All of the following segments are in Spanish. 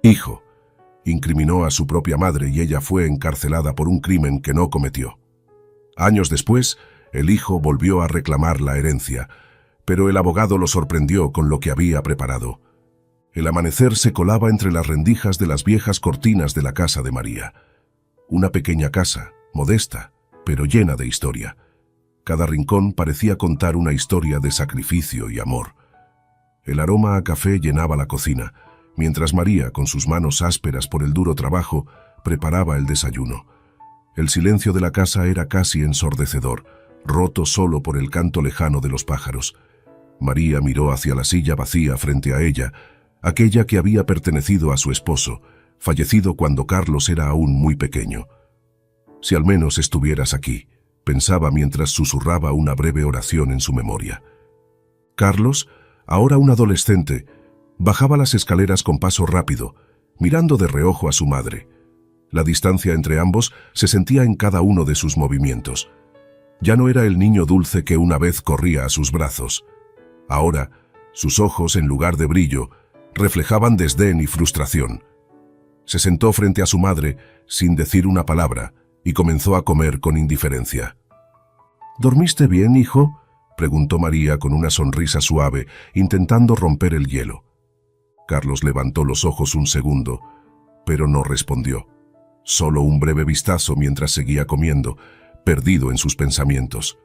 Hijo, incriminó a su propia madre y ella fue encarcelada por un crimen que no cometió. Años después, el hijo volvió a reclamar la herencia, pero el abogado lo sorprendió con lo que había preparado. El amanecer se colaba entre las rendijas de las viejas cortinas de la casa de María. Una pequeña casa, modesta, pero llena de historia. Cada rincón parecía contar una historia de sacrificio y amor. El aroma a café llenaba la cocina, mientras María, con sus manos ásperas por el duro trabajo, preparaba el desayuno. El silencio de la casa era casi ensordecedor, roto solo por el canto lejano de los pájaros. María miró hacia la silla vacía frente a ella, aquella que había pertenecido a su esposo, fallecido cuando Carlos era aún muy pequeño. Si al menos estuvieras aquí, pensaba mientras susurraba una breve oración en su memoria. Carlos, ahora un adolescente, bajaba las escaleras con paso rápido, mirando de reojo a su madre. La distancia entre ambos se sentía en cada uno de sus movimientos. Ya no era el niño dulce que una vez corría a sus brazos. Ahora, sus ojos, en lugar de brillo, reflejaban desdén y frustración. Se sentó frente a su madre, sin decir una palabra, y comenzó a comer con indiferencia. ¿Dormiste bien, hijo?, preguntó María con una sonrisa suave, intentando romper el hielo. Carlos levantó los ojos un segundo, pero no respondió. Solo un breve vistazo mientras seguía comiendo, perdido en sus pensamientos.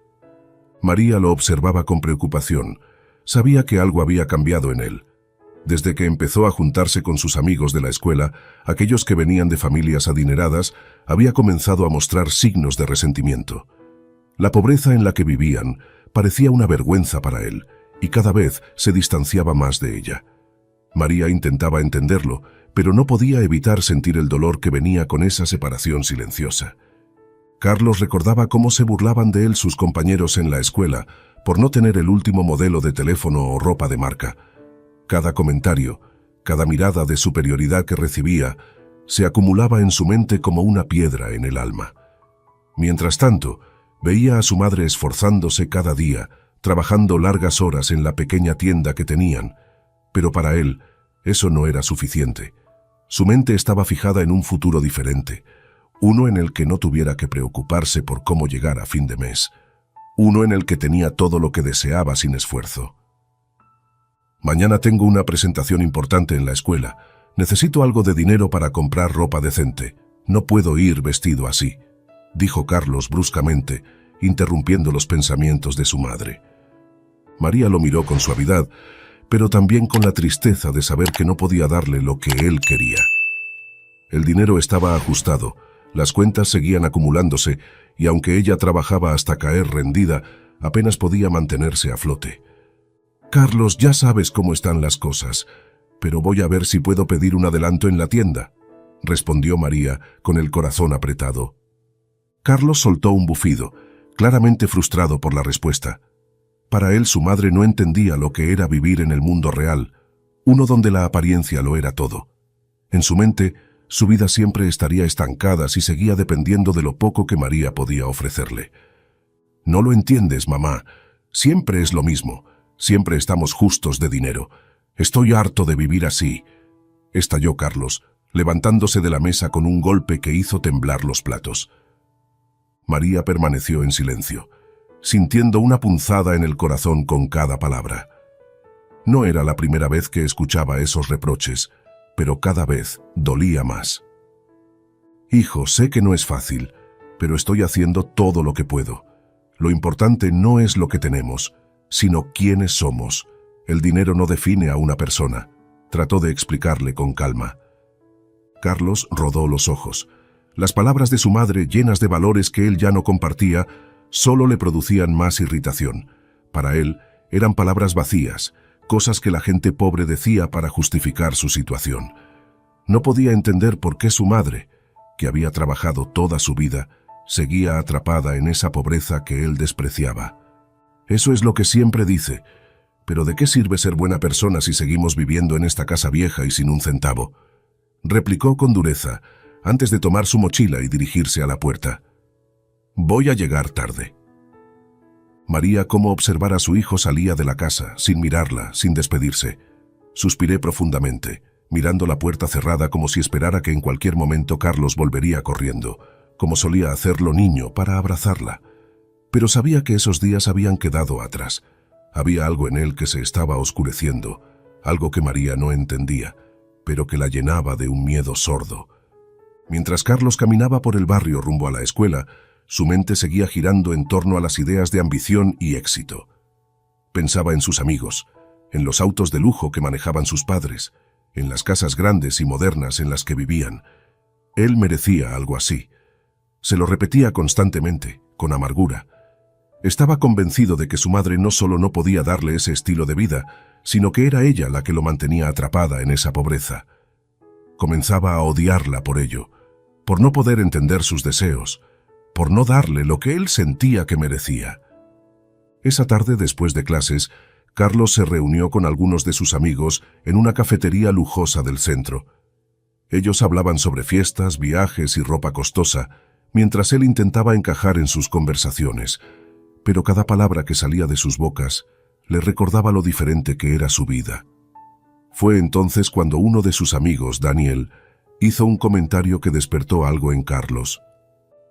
María lo observaba con preocupación. Sabía que algo había cambiado en él. Desde que empezó a juntarse con sus amigos de la escuela, aquellos que venían de familias adineradas, había comenzado a mostrar signos de resentimiento. La pobreza en la que vivían parecía una vergüenza para él, y cada vez se distanciaba más de ella. María intentaba entenderlo, pero no podía evitar sentir el dolor que venía con esa separación silenciosa. Carlos recordaba cómo se burlaban de él sus compañeros en la escuela por no tener el último modelo de teléfono o ropa de marca. Cada comentario, cada mirada de superioridad que recibía, se acumulaba en su mente como una piedra en el alma. Mientras tanto, veía a su madre esforzándose cada día, trabajando largas horas en la pequeña tienda que tenían, pero para él eso no era suficiente. Su mente estaba fijada en un futuro diferente, uno en el que no tuviera que preocuparse por cómo llegar a fin de mes, uno en el que tenía todo lo que deseaba sin esfuerzo. Mañana tengo una presentación importante en la escuela. Necesito algo de dinero para comprar ropa decente. No puedo ir vestido así, dijo Carlos bruscamente, interrumpiendo los pensamientos de su madre. María lo miró con suavidad, pero también con la tristeza de saber que no podía darle lo que él quería. El dinero estaba ajustado, las cuentas seguían acumulándose, y aunque ella trabajaba hasta caer rendida, apenas podía mantenerse a flote. «Carlos, ya sabes cómo están las cosas, pero voy a ver si puedo pedir un adelanto en la tienda», respondió María con el corazón apretado. Carlos soltó un bufido, claramente frustrado por la respuesta. Para él su madre no entendía lo que era vivir en el mundo real, uno donde la apariencia lo era todo. En su mente, su vida siempre estaría estancada si seguía dependiendo de lo poco que María podía ofrecerle. «No lo entiendes, mamá. Siempre es lo mismo. Siempre estamos justos de dinero. Estoy harto de vivir así», estalló Carlos, levantándose de la mesa con un golpe que hizo temblar los platos. María permaneció en silencio, sintiendo una punzada en el corazón con cada palabra. No era la primera vez que escuchaba esos reproches, pero cada vez dolía más. «Hijo, sé que no es fácil, pero estoy haciendo todo lo que puedo. Lo importante no es lo que tenemos, sino quiénes somos. El dinero no define a una persona», trató de explicarle con calma. Carlos rodó los ojos. Las palabras de su madre, llenas de valores que él ya no compartía, solo le producían más irritación. Para él, eran palabras vacías, cosas que la gente pobre decía para justificar su situación. No podía entender por qué su madre, que había trabajado toda su vida, seguía atrapada en esa pobreza que él despreciaba. «Eso es lo que siempre dice. Pero ¿de qué sirve ser buena persona si seguimos viviendo en esta casa vieja y sin un centavo?», replicó con dureza, antes de tomar su mochila y dirigirse a la puerta. «Voy a llegar tarde». María, como observar a su hijo, salía de la casa, sin mirarla, sin despedirse. Suspiré profundamente. mirando la puerta cerrada como si esperara que en cualquier momento Carlos volvería corriendo, como solía hacerlo niño, para abrazarla. Pero sabía que esos días habían quedado atrás. Había algo en él que se estaba oscureciendo, algo que María no entendía, pero que la llenaba de un miedo sordo. Mientras Carlos caminaba por el barrio rumbo a la escuela, su mente seguía girando en torno a las ideas de ambición y éxito. Pensaba en sus amigos, en los autos de lujo que manejaban sus padres, en las casas grandes y modernas en las que vivían. Él merecía algo así. Se lo repetía constantemente, con amargura. Estaba convencido de que su madre no solo no podía darle ese estilo de vida, sino que era ella la que lo mantenía atrapada en esa pobreza. Comenzaba a odiarla por ello, por no poder entender sus deseos, por no darle lo que él sentía que merecía. Esa tarde, después de clases, Carlos se reunió con algunos de sus amigos en una cafetería lujosa del centro. Ellos hablaban sobre fiestas, viajes y ropa costosa, mientras él intentaba encajar en sus conversaciones, pero cada palabra que salía de sus bocas le recordaba lo diferente que era su vida. Fue entonces cuando uno de sus amigos, Daniel, hizo un comentario que despertó algo en Carlos.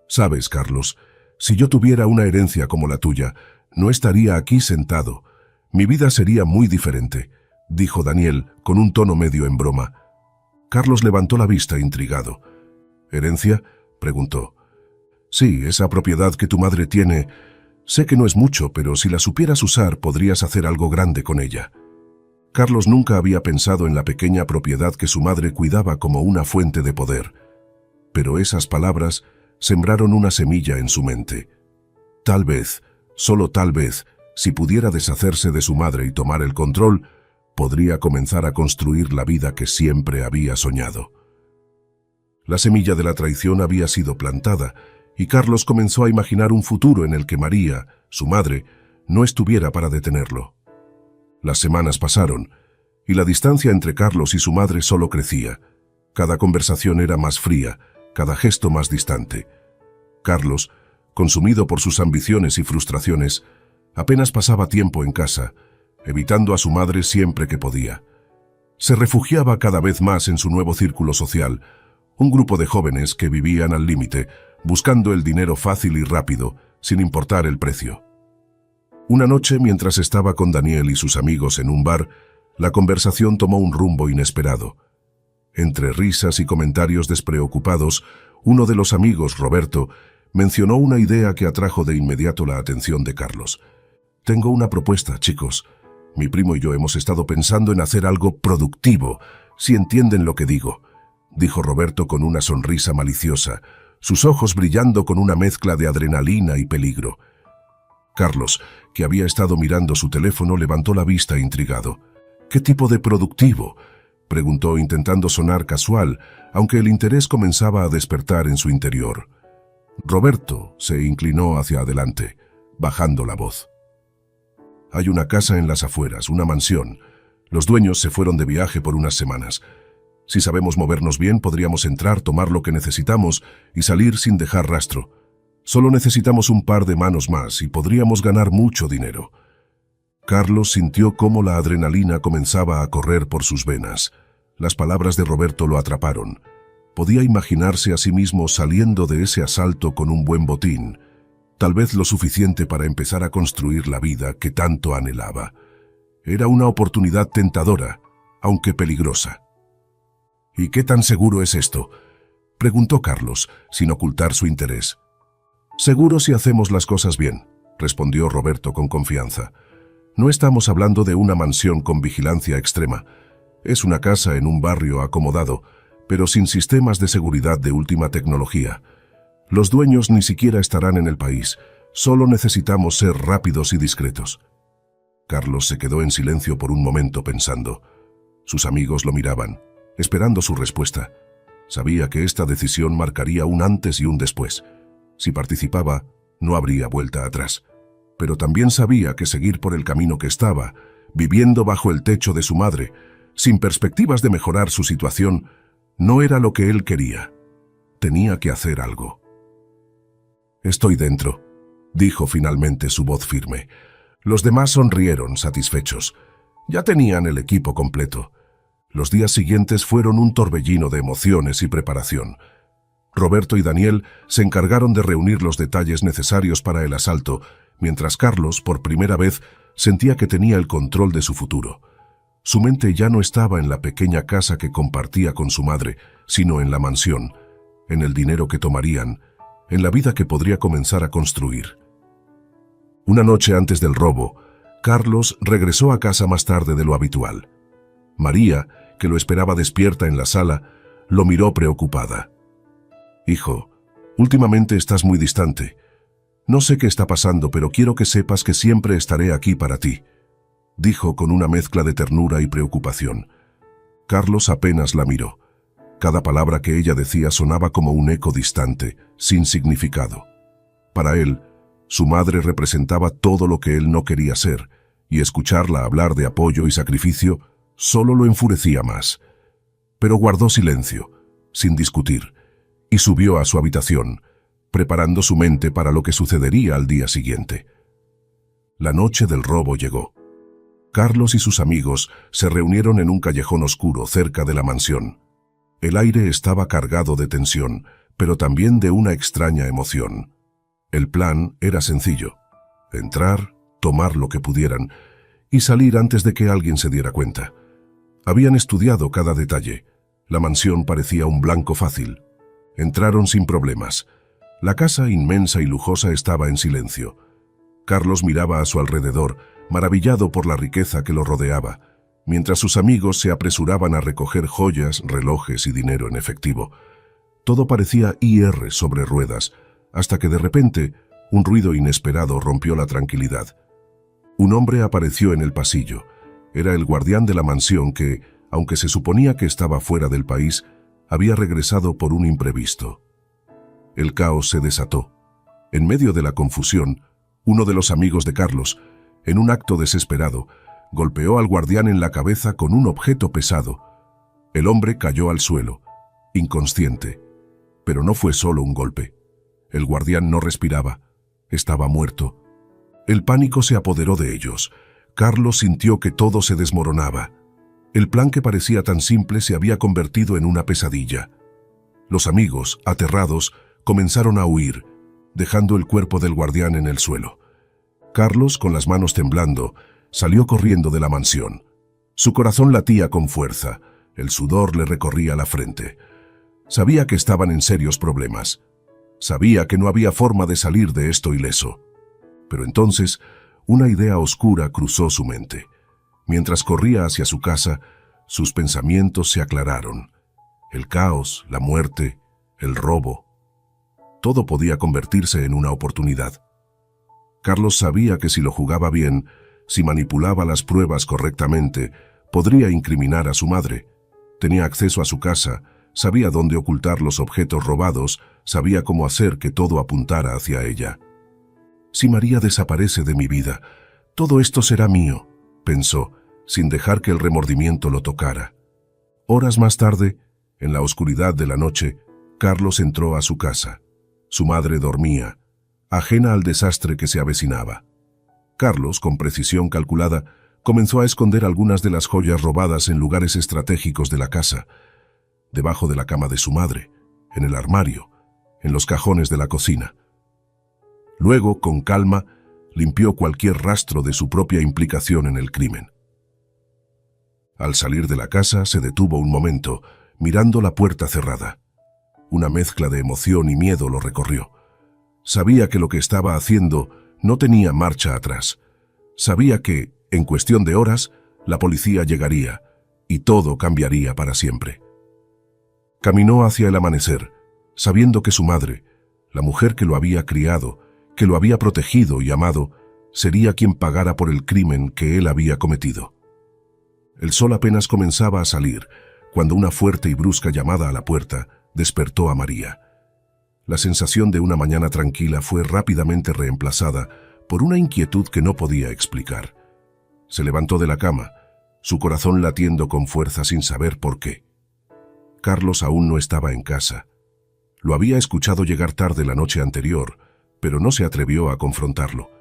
«Sabes, Carlos, si yo tuviera una herencia como la tuya, no estaría aquí sentado. Mi vida sería muy diferente», dijo Daniel con un tono medio en broma. Carlos levantó la vista intrigado. «¿Herencia?», preguntó. «Sí, esa propiedad que tu madre tiene. Sé que no es mucho, pero si la supieras usar, podrías hacer algo grande con ella». Carlos nunca había pensado en la pequeña propiedad que su madre cuidaba como una fuente de poder. Pero esas palabras sembraron una semilla en su mente. Tal vez, solo tal vez, si pudiera deshacerse de su madre y tomar el control, podría comenzar a construir la vida que siempre había soñado. La semilla de la traición había sido plantada, y Carlos comenzó a imaginar un futuro en el que María, su madre, no estuviera para detenerlo. Las semanas pasaron, y la distancia entre Carlos y su madre solo crecía. Cada conversación era más fría, cada gesto más distante. Carlos, consumido por sus ambiciones y frustraciones, apenas pasaba tiempo en casa, evitando a su madre siempre que podía. Se refugiaba cada vez más en su nuevo círculo social, un grupo de jóvenes que vivían al límite, buscando el dinero fácil y rápido, sin importar el precio. Una noche, mientras estaba con Daniel y sus amigos en un bar, la conversación tomó un rumbo inesperado. Entre risas y comentarios despreocupados, uno de los amigos, Roberto, mencionó una idea que atrajo de inmediato la atención de Carlos. «Tengo una propuesta, chicos. Mi primo y yo hemos estado pensando en hacer algo productivo, si entienden lo que digo», dijo Roberto con una sonrisa maliciosa, sus ojos brillando con una mezcla de adrenalina y peligro. Carlos, que había estado mirando su teléfono, levantó la vista intrigado. «¿Qué tipo de productivo?», preguntó intentando sonar casual, aunque el interés comenzaba a despertar en su interior. Roberto se inclinó hacia adelante, bajando la voz. «Hay una casa en las afueras, una mansión. Los dueños se fueron de viaje por unas semanas. Si sabemos movernos bien, podríamos entrar, tomar lo que necesitamos y salir sin dejar rastro. Solo necesitamos un par de manos más y podríamos ganar mucho dinero». Carlos sintió cómo la adrenalina comenzaba a correr por sus venas. Las palabras de Roberto lo atraparon. Podía imaginarse a sí mismo saliendo de ese asalto con un buen botín, tal vez lo suficiente para empezar a construir la vida que tanto anhelaba. Era una oportunidad tentadora, aunque peligrosa. «¿Y qué tan seguro es esto?», preguntó Carlos, sin ocultar su interés. «Seguro si hacemos las cosas bien», respondió Roberto con confianza. «No estamos hablando de una mansión con vigilancia extrema. Es una casa en un barrio acomodado, pero sin sistemas de seguridad de última tecnología. Los dueños ni siquiera estarán en el país. Solo necesitamos ser rápidos y discretos». Carlos se quedó en silencio por un momento pensando. Sus amigos lo miraban, esperando su respuesta. Sabía que esta decisión marcaría un antes y un después. Si participaba, no habría vuelta atrás. Pero también sabía que seguir por el camino que estaba, viviendo bajo el techo de su madre, sin perspectivas de mejorar su situación, no era lo que él quería. Tenía que hacer algo. «Estoy dentro», dijo finalmente su voz firme. Los demás sonrieron satisfechos. Ya tenían el equipo completo. Los días siguientes fueron un torbellino de emociones y preparación. Roberto y Daniel se encargaron de reunir los detalles necesarios para el asalto, mientras Carlos, por primera vez, sentía que tenía el control de su futuro. Su mente ya no estaba en la pequeña casa que compartía con su madre, sino en la mansión, en el dinero que tomarían, en la vida que podría comenzar a construir. Una noche antes del robo, Carlos regresó a casa más tarde de lo habitual. María, que lo esperaba despierta en la sala, lo miró preocupada. «Hijo, últimamente estás muy distante. No sé qué está pasando, pero quiero que sepas que siempre estaré aquí para ti», dijo con una mezcla de ternura y preocupación. Carlos apenas la miró. Cada palabra que ella decía sonaba como un eco distante, sin significado. Para él, su madre representaba todo lo que él no quería ser, y escucharla hablar de apoyo y sacrificio solo lo enfurecía más. Pero guardó silencio, sin discutir, y subió a su habitación, preparando su mente para lo que sucedería al día siguiente. La noche del robo llegó. Carlos y sus amigos se reunieron en un callejón oscuro cerca de la mansión. El aire estaba cargado de tensión, pero también de una extraña emoción. El plan era sencillo: entrar, tomar lo que pudieran y salir antes de que alguien se diera cuenta. Habían estudiado cada detalle. La mansión parecía un blanco fácil. Entraron sin problemas. La casa inmensa y lujosa estaba en silencio. Carlos miraba a su alrededor, maravillado por la riqueza que lo rodeaba, mientras sus amigos se apresuraban a recoger joyas, relojes y dinero en efectivo. Todo parecía ir sobre ruedas, hasta que de repente un ruido inesperado rompió la tranquilidad. Un hombre apareció en el pasillo. Era el guardián de la mansión que, aunque se suponía que estaba fuera del país, había regresado por un imprevisto. El caos se desató. En medio de la confusión, uno de los amigos de Carlos, en un acto desesperado, golpeó al guardián en la cabeza con un objeto pesado. El hombre cayó al suelo, inconsciente. Pero no fue solo un golpe. El guardián no respiraba. Estaba muerto. El pánico se apoderó de ellos. Carlos sintió que todo se desmoronaba. El plan que parecía tan simple se había convertido en una pesadilla. Los amigos, aterrados, comenzaron a huir, dejando el cuerpo del guardián en el suelo. Carlos, con las manos temblando, salió corriendo de la mansión. Su corazón latía con fuerza, el sudor le recorría la frente. Sabía que estaban en serios problemas. Sabía que no había forma de salir de esto ileso. Pero entonces, una idea oscura cruzó su mente. Mientras corría hacia su casa, sus pensamientos se aclararon. El caos, la muerte, el robo. Todo podía convertirse en una oportunidad. Carlos sabía que si lo jugaba bien, si manipulaba las pruebas correctamente, podría incriminar a su madre. Tenía acceso a su casa, sabía dónde ocultar los objetos robados, sabía cómo hacer que todo apuntara hacia ella. Si María desaparece de mi vida, todo esto será mío, pensó, sin dejar que el remordimiento lo tocara. Horas más tarde, en la oscuridad de la noche, Carlos entró a su casa. Su madre dormía, ajena al desastre que se avecinaba. Carlos, con precisión calculada, comenzó a esconder algunas de las joyas robadas en lugares estratégicos de la casa, debajo de la cama de su madre, en el armario, en los cajones de la cocina. Luego, con calma, limpió cualquier rastro de su propia implicación en el crimen. Al salir de la casa, se detuvo un momento, mirando la puerta cerrada. Una mezcla de emoción y miedo lo recorrió. Sabía que lo que estaba haciendo no tenía marcha atrás. Sabía que, en cuestión de horas, la policía llegaría y todo cambiaría para siempre. Caminó hacia el amanecer, sabiendo que su madre, la mujer que lo había criado, que lo había protegido y amado, sería quien pagara por el crimen que él había cometido. El sol apenas comenzaba a salir, cuando una fuerte y brusca llamada a la puerta despertó a María. La sensación de una mañana tranquila fue rápidamente reemplazada por una inquietud que no podía explicar. Se levantó de la cama, su corazón latiendo con fuerza sin saber por qué. Carlos aún no estaba en casa. Lo había escuchado llegar tarde la noche anterior, pero no se atrevió a confrontarlo.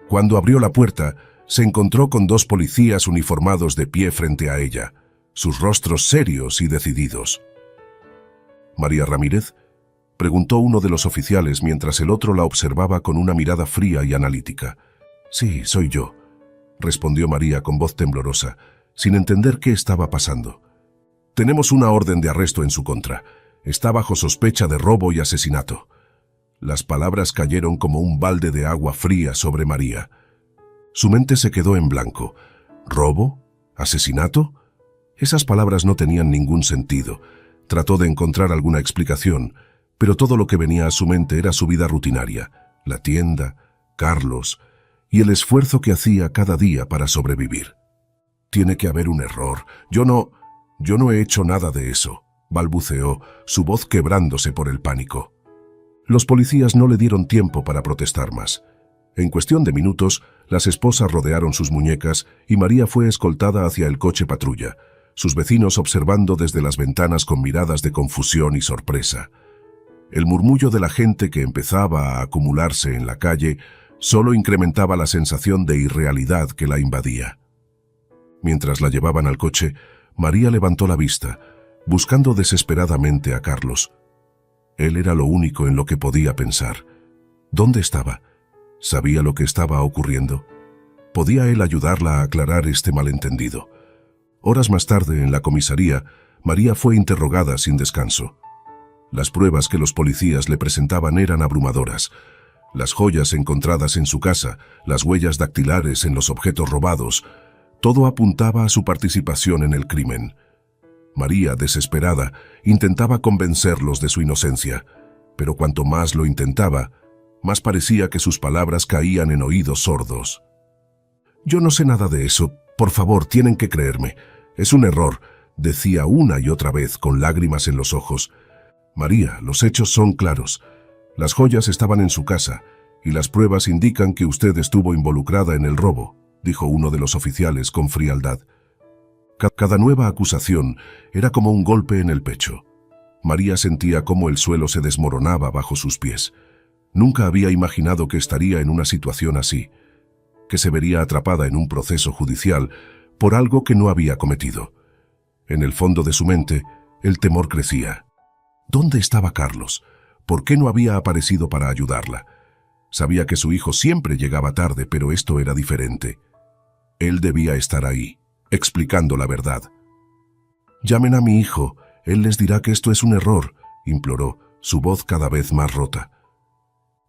Cuando abrió la puerta, se encontró con dos policías uniformados de pie frente a ella. sus rostros serios y decididos. «¿María Ramírez?», preguntó uno de los oficiales mientras el otro la observaba con una mirada fría y analítica. «Sí, soy yo», respondió María con voz temblorosa, sin entender qué estaba pasando. «Tenemos una orden de arresto en su contra. Está bajo sospecha de robo y asesinato». Las palabras cayeron como un balde de agua fría sobre María. Su mente se quedó en blanco. ¿Robo? ¿Asesinato? Esas palabras no tenían ningún sentido. Trató de encontrar alguna explicación, pero todo lo que venía a su mente era su vida rutinaria, la tienda, Carlos y el esfuerzo que hacía cada día para sobrevivir. «Tiene que haber un error. Yo no he hecho nada de eso», balbuceó, su voz quebrándose por el pánico. Los policías no le dieron tiempo para protestar más. En cuestión de minutos, las esposas rodearon sus muñecas y María fue escoltada hacia el coche patrulla, sus vecinos observando desde las ventanas con miradas de confusión y sorpresa. El murmullo de la gente que empezaba a acumularse en la calle solo incrementaba la sensación de irrealidad que la invadía. Mientras la llevaban al coche, María levantó la vista, buscando desesperadamente a Carlos. Él era lo único en lo que podía pensar. ¿Dónde estaba? ¿Sabía lo que estaba ocurriendo? ¿Podía él ayudarla a aclarar este malentendido? Horas más tarde, en la comisaría, María fue interrogada sin descanso. Las pruebas que los policías le presentaban eran abrumadoras. Las joyas encontradas en su casa, las huellas dactilares en los objetos robados, todo apuntaba a su participación en el crimen. María, desesperada, intentaba convencerlos de su inocencia, pero cuanto más lo intentaba, más parecía que sus palabras caían en oídos sordos. «Yo no sé nada de eso. Por favor, tienen que creerme. Es un error», decía una y otra vez con lágrimas en los ojos. «María, los hechos son claros. Las joyas estaban en su casa y las pruebas indican que usted estuvo involucrada en el robo», dijo uno de los oficiales con frialdad. Cada nueva acusación era como un golpe en el pecho. María sentía cómo el suelo se desmoronaba bajo sus pies. Nunca había imaginado que estaría en una situación así, que se vería atrapada en un proceso judicial por algo que no había cometido. En el fondo de su mente, el temor crecía. ¿Dónde estaba Carlos? ¿Por qué no había aparecido para ayudarla? Sabía que su hijo siempre llegaba tarde, pero esto era diferente. Él debía estar ahí, explicando la verdad. «Llamen a mi hijo, él les dirá que esto es un error», imploró, su voz cada vez más rota.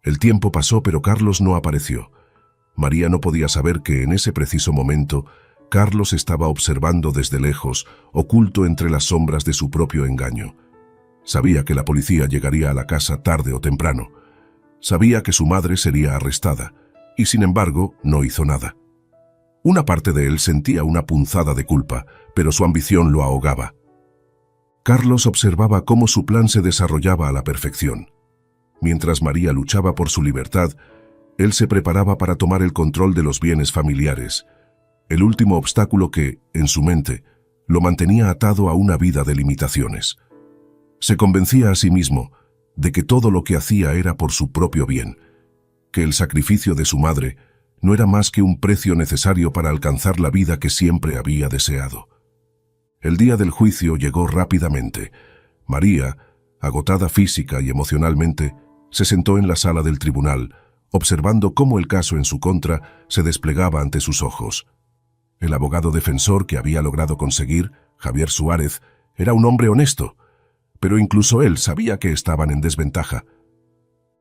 El tiempo pasó, pero Carlos no apareció. María no podía saber que en ese preciso momento Carlos estaba observando desde lejos, oculto entre las sombras de su propio engaño. Sabía que la policía llegaría a la casa tarde o temprano. Sabía que su madre sería arrestada, y sin embargo no hizo nada. Una parte de él sentía una punzada de culpa, pero su ambición lo ahogaba. Carlos observaba cómo su plan se desarrollaba a la perfección. Mientras María luchaba por su libertad, él se preparaba para tomar el control de los bienes familiares, el último obstáculo que, en su mente, lo mantenía atado a una vida de limitaciones. Se convencía a sí mismo de que todo lo que hacía era por su propio bien, que el sacrificio de su madre no era más que un precio necesario para alcanzar la vida que siempre había deseado. El día del juicio llegó rápidamente. María, agotada física y emocionalmente, se sentó en la sala del tribunal, observando cómo el caso en su contra se desplegaba ante sus ojos. El abogado defensor que había logrado conseguir, Javier Suárez, era un hombre honesto, pero incluso él sabía que estaban en desventaja.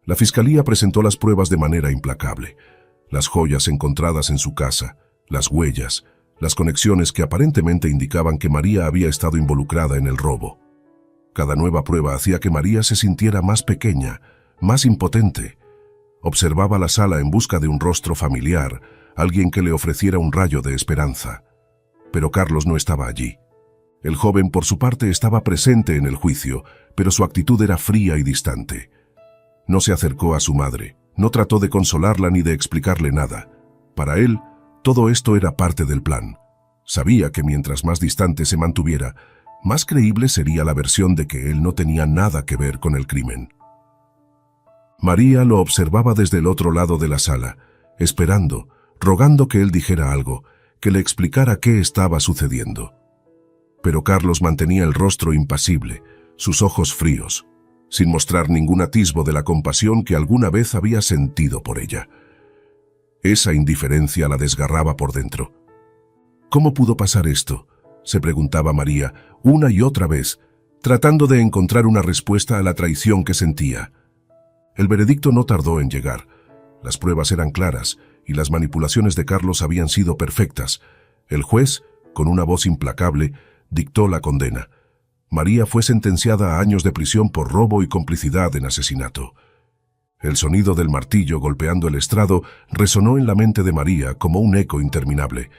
La fiscalía presentó las pruebas de manera implacable. Las joyas encontradas en su casa, las huellas, las conexiones que aparentemente indicaban que María había estado involucrada en el robo. Cada nueva prueba hacía que María se sintiera más pequeña, más impotente. Observaba la sala en busca de un rostro familiar, alguien que le ofreciera un rayo de esperanza. Pero Carlos no estaba allí. El joven, por su parte, estaba presente en el juicio, pero su actitud era fría y distante. No se acercó a su madre, no trató de consolarla ni de explicarle nada. Para él, todo esto era parte del plan. Sabía que mientras más distante se mantuviera, más creíble sería la versión de que él no tenía nada que ver con el crimen. María lo observaba desde el otro lado de la sala, esperando, rogando que él dijera algo, que le explicara qué estaba sucediendo. Pero Carlos mantenía el rostro impasible, sus ojos fríos, sin mostrar ningún atisbo de la compasión que alguna vez había sentido por ella. Esa indiferencia la desgarraba por dentro. ¿Cómo pudo pasar esto?, se preguntaba María una y otra vez, tratando de encontrar una respuesta a la traición que sentía. El veredicto no tardó en llegar. Las pruebas eran claras y las manipulaciones de Carlos habían sido perfectas. El juez, con una voz implacable, dictó la condena. María fue sentenciada a años de prisión por robo y complicidad en asesinato. El sonido del martillo golpeando el estrado resonó en la mente de María como un eco interminable.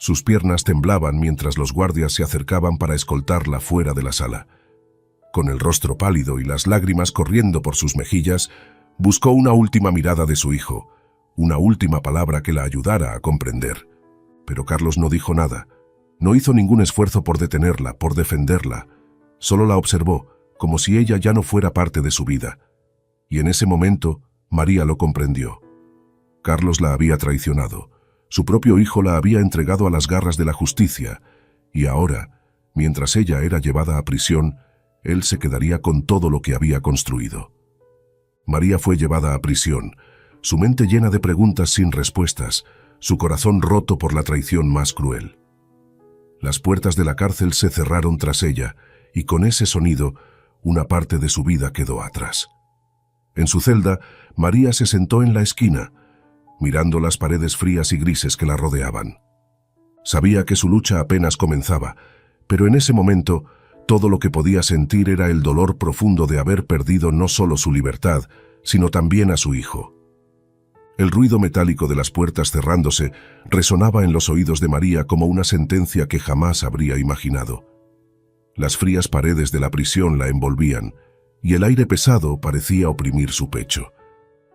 Sus piernas temblaban mientras los guardias se acercaban para escoltarla fuera de la sala. Con el rostro pálido y las lágrimas corriendo por sus mejillas, buscó una última mirada de su hijo, una última palabra que la ayudara a comprender. Pero Carlos no dijo nada. No hizo ningún esfuerzo por detenerla, por defenderla. Solo la observó, como si ella ya no fuera parte de su vida. Y en ese momento, María lo comprendió. Carlos la había traicionado. Su propio hijo la había entregado a las garras de la justicia, y ahora, mientras ella era llevada a prisión, él se quedaría con todo lo que había construido. María fue llevada a prisión, su mente llena de preguntas sin respuestas, su corazón roto por la traición más cruel. Las puertas de la cárcel se cerraron tras ella, y con ese sonido, una parte de su vida quedó atrás. En su celda, María se sentó en la esquina, mirando las paredes frías y grises que la rodeaban. Sabía que su lucha apenas comenzaba, pero en ese momento, todo lo que podía sentir era el dolor profundo de haber perdido no solo su libertad, sino también a su hijo. El ruido metálico de las puertas cerrándose resonaba en los oídos de María como una sentencia que jamás habría imaginado. Las frías paredes de la prisión la envolvían, y el aire pesado parecía oprimir su pecho.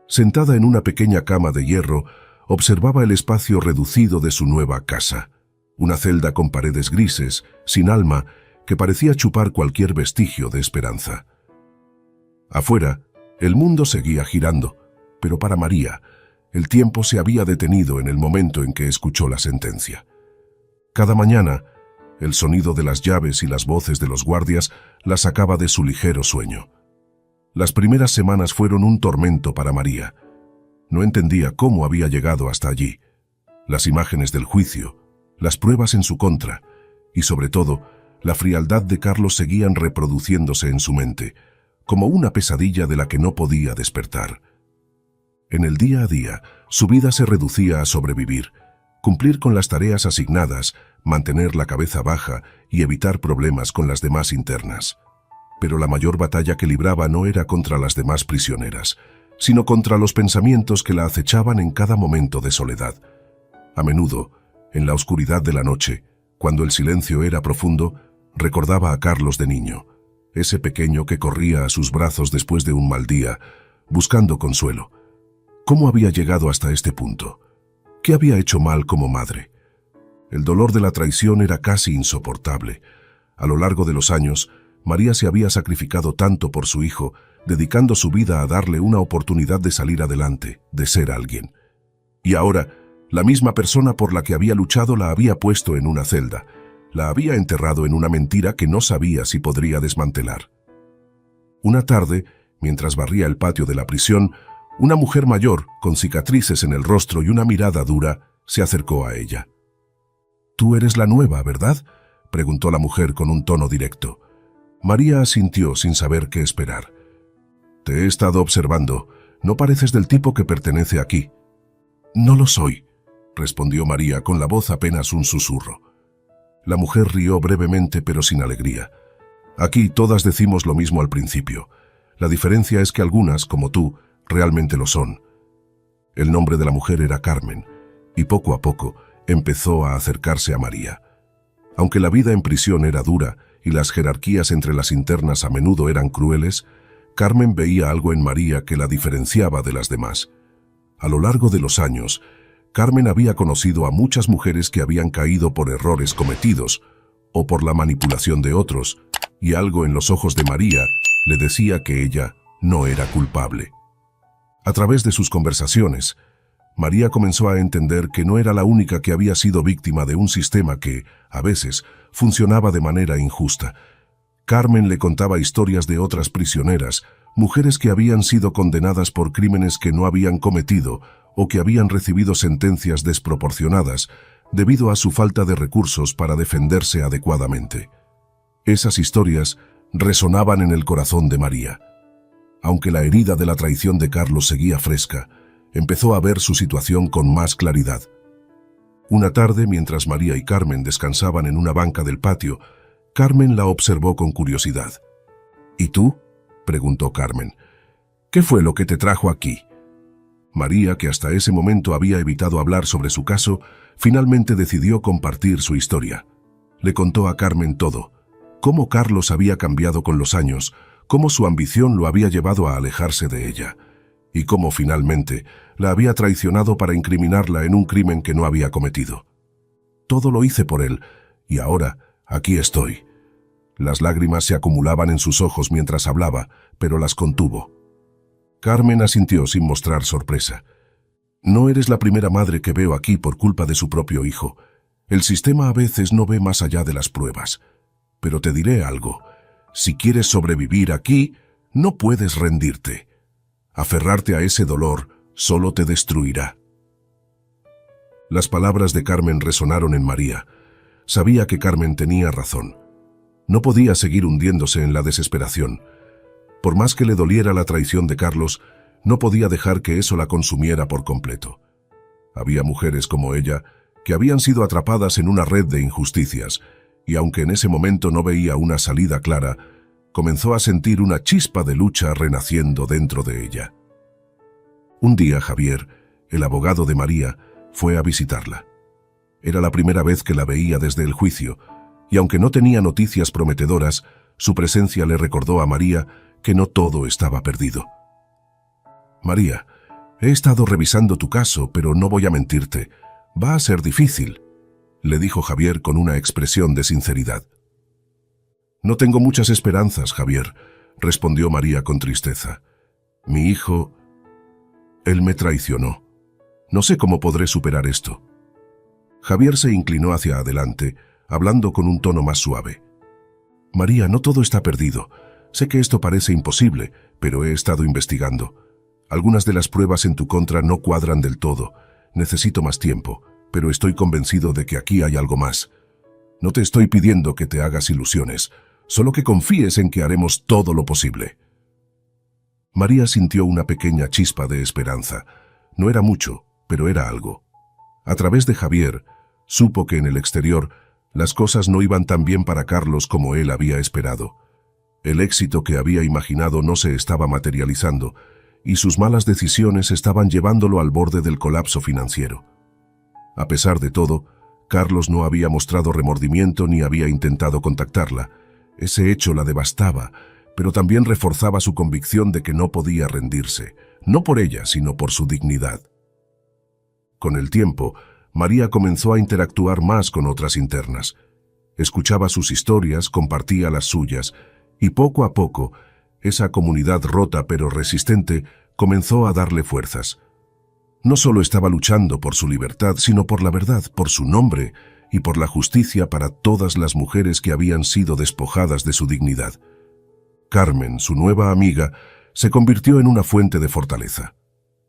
Sentada en una pequeña cama de hierro, observaba el espacio reducido de su nueva casa. Una celda con paredes grises, sin alma, que parecía chupar cualquier vestigio de esperanza. Afuera, el mundo seguía girando, pero para María, el tiempo se había detenido en el momento en que escuchó la sentencia. Cada mañana, el sonido de las llaves y las voces de los guardias la sacaba de su ligero sueño. Las primeras semanas fueron un tormento para María. No entendía cómo había llegado hasta allí. Las imágenes del juicio, las pruebas en su contra y, sobre todo, la frialdad de Carlos seguían reproduciéndose en su mente, como una pesadilla de la que no podía despertar. En el día a día, su vida se reducía a sobrevivir, cumplir con las tareas asignadas, mantener la cabeza baja y evitar problemas con las demás internas. Pero la mayor batalla que libraba no era contra las demás prisioneras, sino contra los pensamientos que la acechaban en cada momento de soledad. A menudo, en la oscuridad de la noche, cuando el silencio era profundo, recordaba a Carlos de niño, ese pequeño que corría a sus brazos después de un mal día, buscando consuelo. ¿Cómo había llegado hasta este punto? ¿Qué había hecho mal como madre? El dolor de la traición era casi insoportable. A lo largo de los años, María se había sacrificado tanto por su hijo, dedicando su vida a darle una oportunidad de salir adelante, de ser alguien. Y ahora, la misma persona por la que había luchado la había puesto en una celda, la había enterrado en una mentira que no sabía si podría desmantelar. Una tarde, mientras barría el patio de la prisión, una mujer mayor, con cicatrices en el rostro y una mirada dura, se acercó a ella. «Tú eres la nueva, ¿verdad?», preguntó la mujer con un tono directo. María asintió sin saber qué esperar. «Te he estado observando. No pareces del tipo que pertenece aquí». «No lo soy», respondió María con la voz apenas un susurro. La mujer rió brevemente pero sin alegría. «Aquí todas decimos lo mismo al principio. La diferencia es que algunas, como tú, realmente lo son». El nombre de la mujer era Carmen, y poco a poco empezó a acercarse a María. Aunque la vida en prisión era dura y las jerarquías entre las internas a menudo eran crueles, Carmen veía algo en María que la diferenciaba de las demás. A lo largo de los años, Carmen había conocido a muchas mujeres que habían caído por errores cometidos o por la manipulación de otros, y algo en los ojos de María le decía que ella no era culpable. A través de sus conversaciones, María comenzó a entender que no era la única que había sido víctima de un sistema que, a veces, funcionaba de manera injusta. Carmen le contaba historias de otras prisioneras, mujeres que habían sido condenadas por crímenes que no habían cometido o que habían recibido sentencias desproporcionadas debido a su falta de recursos para defenderse adecuadamente. Esas historias resonaban en el corazón de María. Aunque la herida de la traición de Carlos seguía fresca, empezó a ver su situación con más claridad. Una tarde, mientras María y Carmen descansaban en una banca del patio, Carmen la observó con curiosidad. «¿Y tú?», preguntó Carmen. «¿Qué fue lo que te trajo aquí?». María, que hasta ese momento había evitado hablar sobre su caso, finalmente decidió compartir su historia. Le contó a Carmen todo: cómo Carlos había cambiado con los años, cómo su ambición lo había llevado a alejarse de ella, y cómo finalmente la había traicionado para incriminarla en un crimen que no había cometido. «Todo lo hice por él, y ahora aquí estoy». Las lágrimas se acumulaban en sus ojos mientras hablaba, pero las contuvo. Carmen asintió sin mostrar sorpresa. «No eres la primera madre que veo aquí por culpa de su propio hijo. El sistema a veces no ve más allá de las pruebas. Pero te diré algo. Si quieres sobrevivir aquí, no puedes rendirte. Aferrarte a ese dolor solo te destruirá». Las palabras de Carmen resonaron en María. Sabía que Carmen tenía razón. No podía seguir hundiéndose en la desesperación. Por más que le doliera la traición de Carlos, no podía dejar que eso la consumiera por completo. Había mujeres como ella que habían sido atrapadas en una red de injusticias, y aunque en ese momento no veía una salida clara, comenzó a sentir una chispa de lucha renaciendo dentro de ella. Un día Javier, el abogado de María, fue a visitarla. Era la primera vez que la veía desde el juicio, y aunque no tenía noticias prometedoras, su presencia le recordó a María que no todo estaba perdido. «María, he estado revisando tu caso, pero no voy a mentirte. Va a ser difícil», le dijo Javier con una expresión de sinceridad. «No tengo muchas esperanzas, Javier», respondió María con tristeza. «Mi hijo, él me traicionó. No sé cómo podré superar esto». Javier se inclinó hacia adelante, hablando con un tono más suave. «María, no todo está perdido. Sé que esto parece imposible, pero he estado investigando. Algunas de las pruebas en tu contra no cuadran del todo. Necesito más tiempo, pero estoy convencido de que aquí hay algo más. No te estoy pidiendo que te hagas ilusiones, solo que confíes en que haremos todo lo posible». María sintió una pequeña chispa de esperanza. No era mucho, pero era algo. A través de Javier, supo que en el exterior las cosas no iban tan bien para Carlos como él había esperado. El éxito que había imaginado no se estaba materializando, y sus malas decisiones estaban llevándolo al borde del colapso financiero. A pesar de todo, Carlos no había mostrado remordimiento ni había intentado contactarla. Ese hecho la devastaba, pero también reforzaba su convicción de que no podía rendirse, no por ella, sino por su dignidad. Con el tiempo, María comenzó a interactuar más con otras internas. Escuchaba sus historias, compartía las suyas, y poco a poco, esa comunidad rota pero resistente comenzó a darle fuerzas. No solo estaba luchando por su libertad, sino por la verdad, por su nombre y por la justicia para todas las mujeres que habían sido despojadas de su dignidad. Carmen, su nueva amiga, se convirtió en una fuente de fortaleza.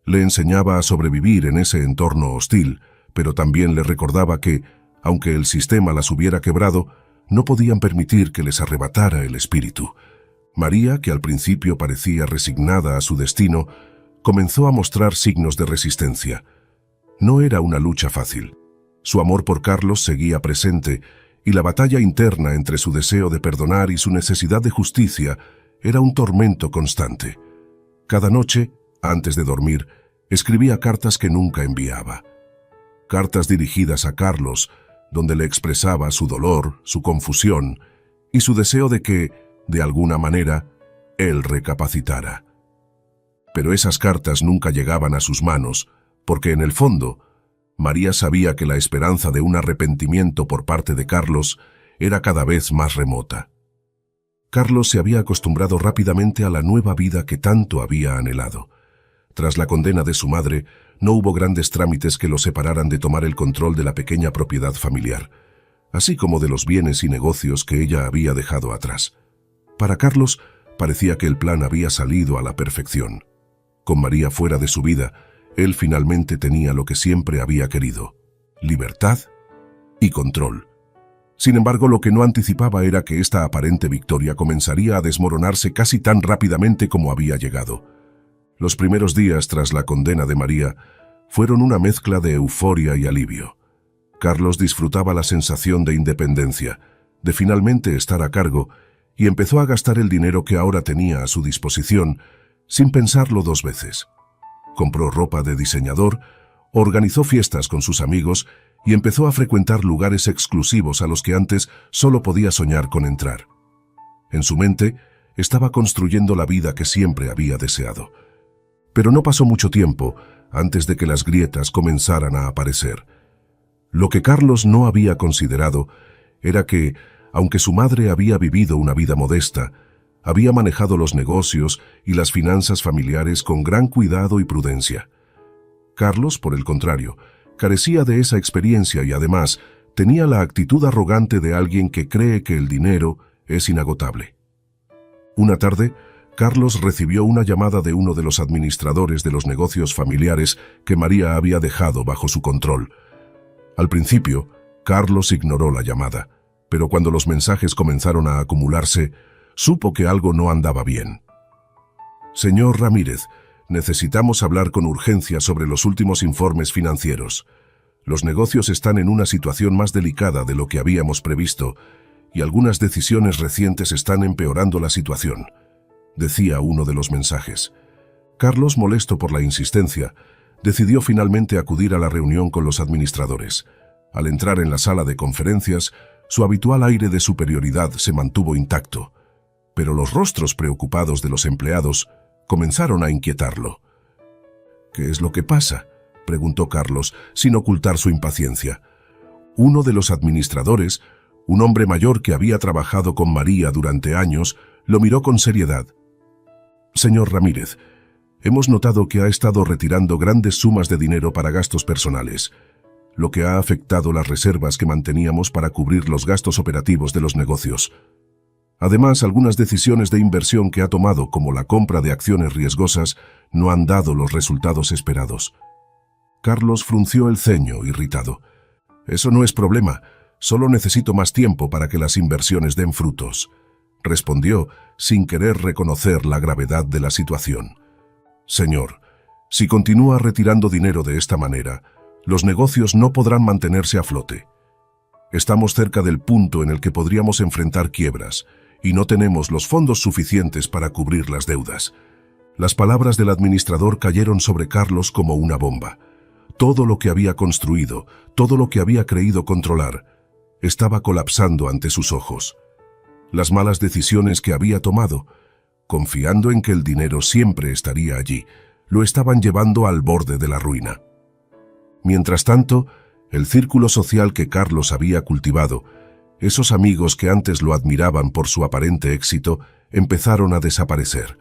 Le enseñaba a sobrevivir en ese entorno hostil, pero también le recordaba que, aunque el sistema las hubiera quebrado, no podían permitir que les arrebatara el espíritu. María, que al principio parecía resignada a su destino, comenzó a mostrar signos de resistencia. No era una lucha fácil. Su amor por Carlos seguía presente, y la batalla interna entre su deseo de perdonar y su necesidad de justicia era un tormento constante. Cada noche, antes de dormir, escribía cartas que nunca enviaba. Cartas dirigidas a Carlos, donde le expresaba su dolor, su confusión y su deseo de que, de alguna manera, él recapacitara. Pero esas cartas nunca llegaban a sus manos, porque en el fondo, María sabía que la esperanza de un arrepentimiento por parte de Carlos era cada vez más remota. Carlos se había acostumbrado rápidamente a la nueva vida que tanto había anhelado. Tras la condena de su madre, no hubo grandes trámites que lo separaran de tomar el control de la pequeña propiedad familiar, así como de los bienes y negocios que ella había dejado atrás. Para Carlos, parecía que el plan había salido a la perfección. Con María fuera de su vida, él finalmente tenía lo que siempre había querido: libertad y control. Sin embargo, lo que no anticipaba era que esta aparente victoria comenzaría a desmoronarse casi tan rápidamente como había llegado. Los primeros días tras la condena de María fueron una mezcla de euforia y alivio. Carlos disfrutaba la sensación de independencia, de finalmente estar a cargo, y empezó a gastar el dinero que ahora tenía a su disposición, sin pensarlo dos veces. Compró ropa de diseñador, organizó fiestas con sus amigos y empezó a frecuentar lugares exclusivos a los que antes solo podía soñar con entrar. En su mente estaba construyendo la vida que siempre había deseado. Pero no pasó mucho tiempo antes de que las grietas comenzaran a aparecer. Lo que Carlos no había considerado era que, aunque su madre había vivido una vida modesta, había manejado los negocios y las finanzas familiares con gran cuidado y prudencia. Carlos, por el contrario, carecía de esa experiencia y además tenía la actitud arrogante de alguien que cree que el dinero es inagotable. Una tarde, Carlos recibió una llamada de uno de los administradores de los negocios familiares que María había dejado bajo su control. Al principio, Carlos ignoró la llamada, pero cuando los mensajes comenzaron a acumularse, supo que algo no andaba bien. «Señor Ramírez, necesitamos hablar con urgencia sobre los últimos informes financieros. Los negocios están en una situación más delicada de lo que habíamos previsto y algunas decisiones recientes están empeorando la situación», decía uno de los mensajes. Carlos, molesto por la insistencia, decidió finalmente acudir a la reunión con los administradores. Al entrar en la sala de conferencias, su habitual aire de superioridad se mantuvo intacto, pero los rostros preocupados de los empleados comenzaron a inquietarlo. «¿Qué es lo que pasa?», preguntó Carlos, sin ocultar su impaciencia. Uno de los administradores, un hombre mayor que había trabajado con María durante años, lo miró con seriedad. «Señor Ramírez, hemos notado que ha estado retirando grandes sumas de dinero para gastos personales, lo que ha afectado las reservas que manteníamos para cubrir los gastos operativos de los negocios. Además, algunas decisiones de inversión que ha tomado, como la compra de acciones riesgosas, no han dado los resultados esperados». Carlos frunció el ceño, irritado. «Eso no es problema, solo necesito más tiempo para que las inversiones den frutos», respondió, sin querer reconocer la gravedad de la situación. «Señor, si continúa retirando dinero de esta manera, los negocios no podrán mantenerse a flote. Estamos cerca del punto en el que podríamos enfrentar quiebras y no tenemos los fondos suficientes para cubrir las deudas». Las palabras del administrador cayeron sobre Carlos como una bomba. Todo lo que había construido, todo lo que había creído controlar, estaba colapsando ante sus ojos. Las malas decisiones que había tomado, confiando en que el dinero siempre estaría allí, lo estaban llevando al borde de la ruina. Mientras tanto, el círculo social que Carlos había cultivado, esos amigos que antes lo admiraban por su aparente éxito, empezaron a desaparecer.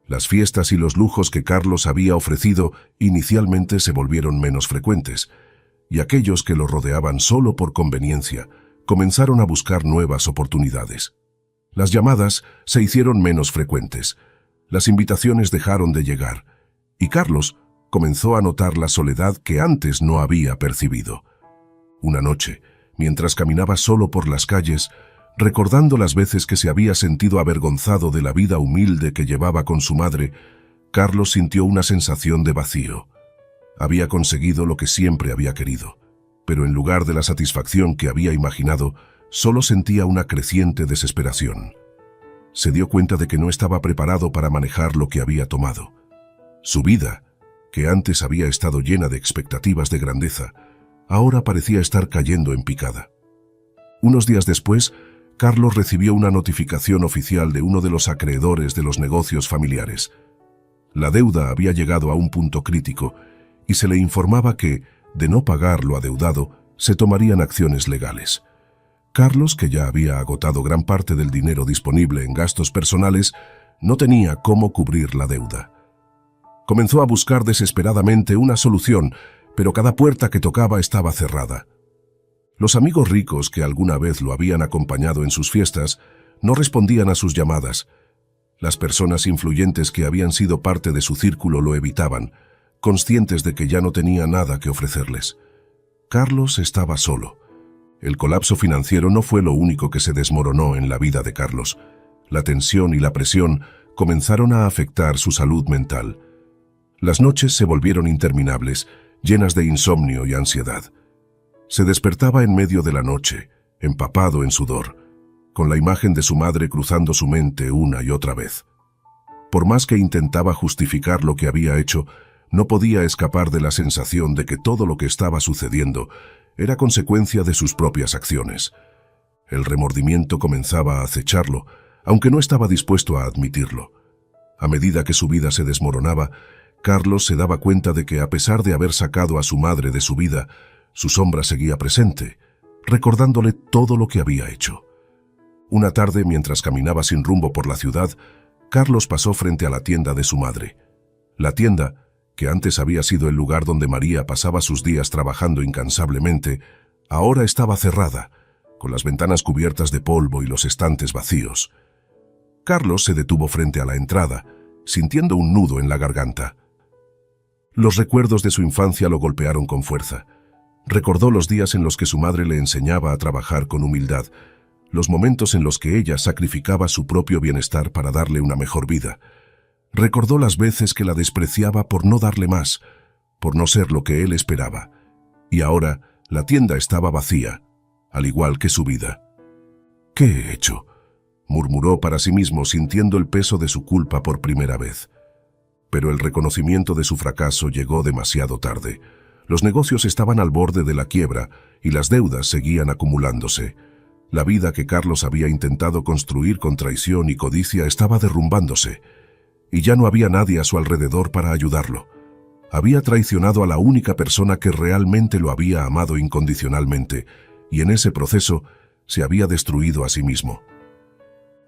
Las fiestas y los lujos que Carlos había ofrecido inicialmente se volvieron menos frecuentes, y aquellos que lo rodeaban solo por conveniencia comenzaron a buscar nuevas oportunidades. Las llamadas se hicieron menos frecuentes, las invitaciones dejaron de llegar, y Carlos comenzó a notar la soledad que antes no había percibido. Una noche, mientras caminaba solo por las calles, recordando las veces que se había sentido avergonzado de la vida humilde que llevaba con su madre, Carlos sintió una sensación de vacío. Había conseguido lo que siempre había querido, pero en lugar de la satisfacción que había imaginado, solo sentía una creciente desesperación. Se dio cuenta de que no estaba preparado para manejar lo que había tomado. Su vida, que antes había estado llena de expectativas de grandeza, ahora parecía estar cayendo en picada. Unos días después, Carlos recibió una notificación oficial de uno de los acreedores de los negocios familiares. La deuda había llegado a un punto crítico y se le informaba que, de no pagar lo adeudado, se tomarían acciones legales. Carlos, que ya había agotado gran parte del dinero disponible en gastos personales, no tenía cómo cubrir la deuda. Comenzó a buscar desesperadamente una solución, pero cada puerta que tocaba estaba cerrada. Los amigos ricos que alguna vez lo habían acompañado en sus fiestas no respondían a sus llamadas. Las personas influyentes que habían sido parte de su círculo lo evitaban, conscientes de que ya no tenía nada que ofrecerles. Carlos estaba solo. El colapso financiero no fue lo único que se desmoronó en la vida de Carlos. La tensión y la presión comenzaron a afectar su salud mental. Las noches se volvieron interminables, llenas de insomnio y ansiedad. Se despertaba en medio de la noche, empapado en sudor, con la imagen de su madre cruzando su mente una y otra vez. Por más que intentaba justificar lo que había hecho, no podía escapar de la sensación de que todo lo que estaba sucediendo era consecuencia de sus propias acciones. El remordimiento comenzaba a acecharlo, aunque no estaba dispuesto a admitirlo. A medida que su vida se desmoronaba, Carlos se daba cuenta de que, a pesar de haber sacado a su madre de su vida, su sombra seguía presente, recordándole todo lo que había hecho. Una tarde, mientras caminaba sin rumbo por la ciudad, Carlos pasó frente a la tienda de su madre. La tienda, que antes había sido el lugar donde María pasaba sus días trabajando incansablemente, ahora estaba cerrada, con las ventanas cubiertas de polvo y los estantes vacíos. Carlos se detuvo frente a la entrada, sintiendo un nudo en la garganta. Los recuerdos de su infancia lo golpearon con fuerza. Recordó los días en los que su madre le enseñaba a trabajar con humildad, los momentos en los que ella sacrificaba su propio bienestar para darle una mejor vida. Recordó las veces que la despreciaba por no darle más, por no ser lo que él esperaba. Y ahora la tienda estaba vacía, al igual que su vida. ¿Qué he hecho?, murmuró para sí mismo, sintiendo el peso de su culpa por primera vez. Pero el reconocimiento de su fracaso llegó demasiado tarde. Los negocios estaban al borde de la quiebra y las deudas seguían acumulándose. La vida que Carlos había intentado construir con traición y codicia estaba derrumbándose, y ya no había nadie a su alrededor para ayudarlo. Había traicionado a la única persona que realmente lo había amado incondicionalmente, y en ese proceso se había destruido a sí mismo.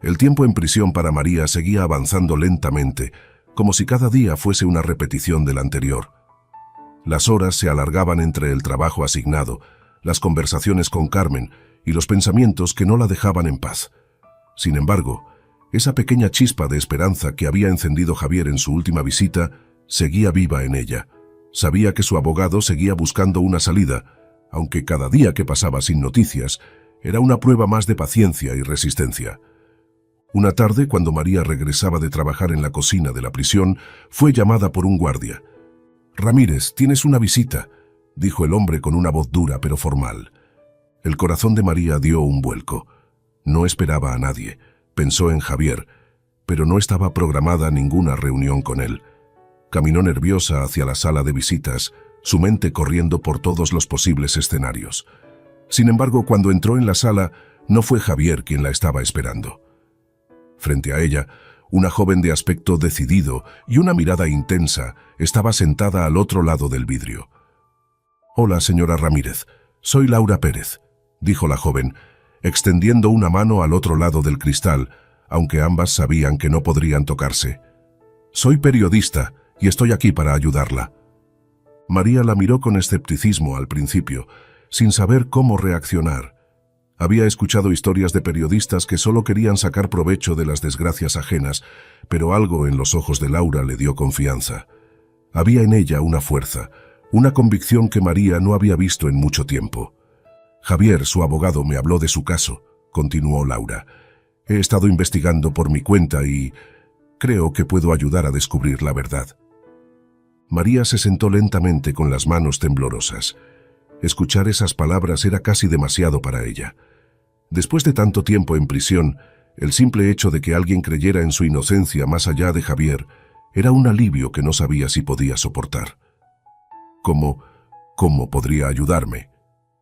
El tiempo en prisión para María seguía avanzando lentamente, como si cada día fuese una repetición del anterior. Las horas se alargaban entre el trabajo asignado, las conversaciones con Carmen y los pensamientos que no la dejaban en paz. Sin embargo, esa pequeña chispa de esperanza que había encendido Javier en su última visita seguía viva en ella. Sabía que su abogado seguía buscando una salida, aunque cada día que pasaba sin noticias era una prueba más de paciencia y resistencia. Una tarde, cuando María regresaba de trabajar en la cocina de la prisión, fue llamada por un guardia. «Ramírez, tienes una visita», dijo el hombre con una voz dura pero formal. El corazón de María dio un vuelco. No esperaba a nadie. Pensó en Javier, pero no estaba programada ninguna reunión con él. Caminó nerviosa hacia la sala de visitas, su mente corriendo por todos los posibles escenarios. Sin embargo, cuando entró en la sala, no fue Javier quien la estaba esperando. Frente a ella, una joven de aspecto decidido y una mirada intensa estaba sentada al otro lado del vidrio. «Hola, señora Ramírez, soy Laura Pérez», dijo la joven, extendiendo una mano al otro lado del cristal, aunque ambas sabían que no podrían tocarse. «Soy periodista y estoy aquí para ayudarla». María la miró con escepticismo al principio, sin saber cómo reaccionar. Había escuchado historias de periodistas que solo querían sacar provecho de las desgracias ajenas, pero algo en los ojos de Laura le dio confianza. Había en ella una fuerza, una convicción que María no había visto en mucho tiempo. «Javier, su abogado, me habló de su caso», continuó Laura. «He estado investigando por mi cuenta y creo que puedo ayudar a descubrir la verdad». María se sentó lentamente con las manos temblorosas. Escuchar esas palabras era casi demasiado para ella. Después de tanto tiempo en prisión, el simple hecho de que alguien creyera en su inocencia más allá de Javier era un alivio que no sabía si podía soportar. ¿Cómo podría ayudarme?»,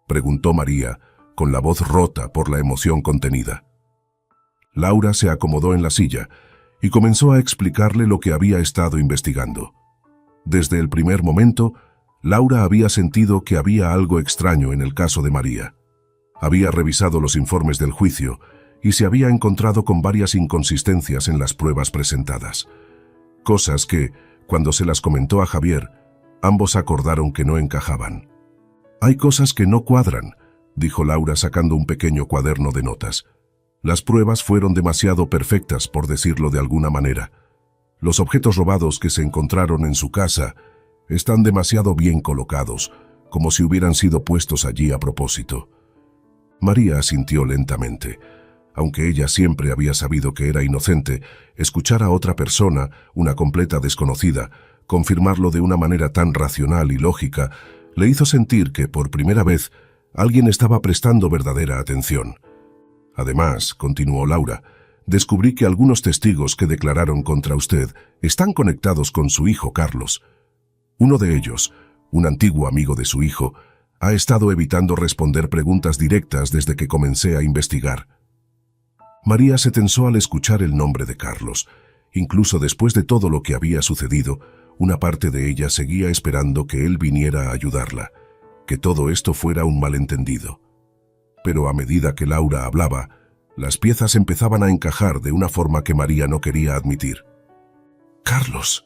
preguntó María, con la voz rota por la emoción contenida. Laura se acomodó en la silla y comenzó a explicarle lo que había estado investigando. Desde el primer momento, Laura había sentido que había algo extraño en el caso de María. Había revisado los informes del juicio y se había encontrado con varias inconsistencias en las pruebas presentadas. Cosas que, Cuando se las comentó a Javier, ambos acordaron que no encajaban. «Hay cosas que no cuadran», dijo Laura sacando un pequeño cuaderno de notas. «Las pruebas fueron demasiado perfectas, por decirlo de alguna manera. Los objetos robados que se encontraron en su casa están demasiado bien colocados, como si hubieran sido puestos allí a propósito». María asintió lentamente. Aunque ella siempre había sabido que era inocente, escuchar a otra persona, una completa desconocida, confirmarlo de una manera tan racional y lógica, le hizo sentir que, por primera vez, alguien estaba prestando verdadera atención. «Además», continuó Laura, «descubrí que algunos testigos que declararon contra usted están conectados con su hijo Carlos. Uno de ellos, un antiguo amigo de su hijo, ha estado evitando responder preguntas directas desde que comencé a investigar». María se tensó al escuchar el nombre de Carlos. Incluso después de todo lo que había sucedido, una parte de ella seguía esperando que él viniera a ayudarla, que todo esto fuera un malentendido. Pero a medida que Laura hablaba, las piezas empezaban a encajar de una forma que María no quería admitir. «Carlos»,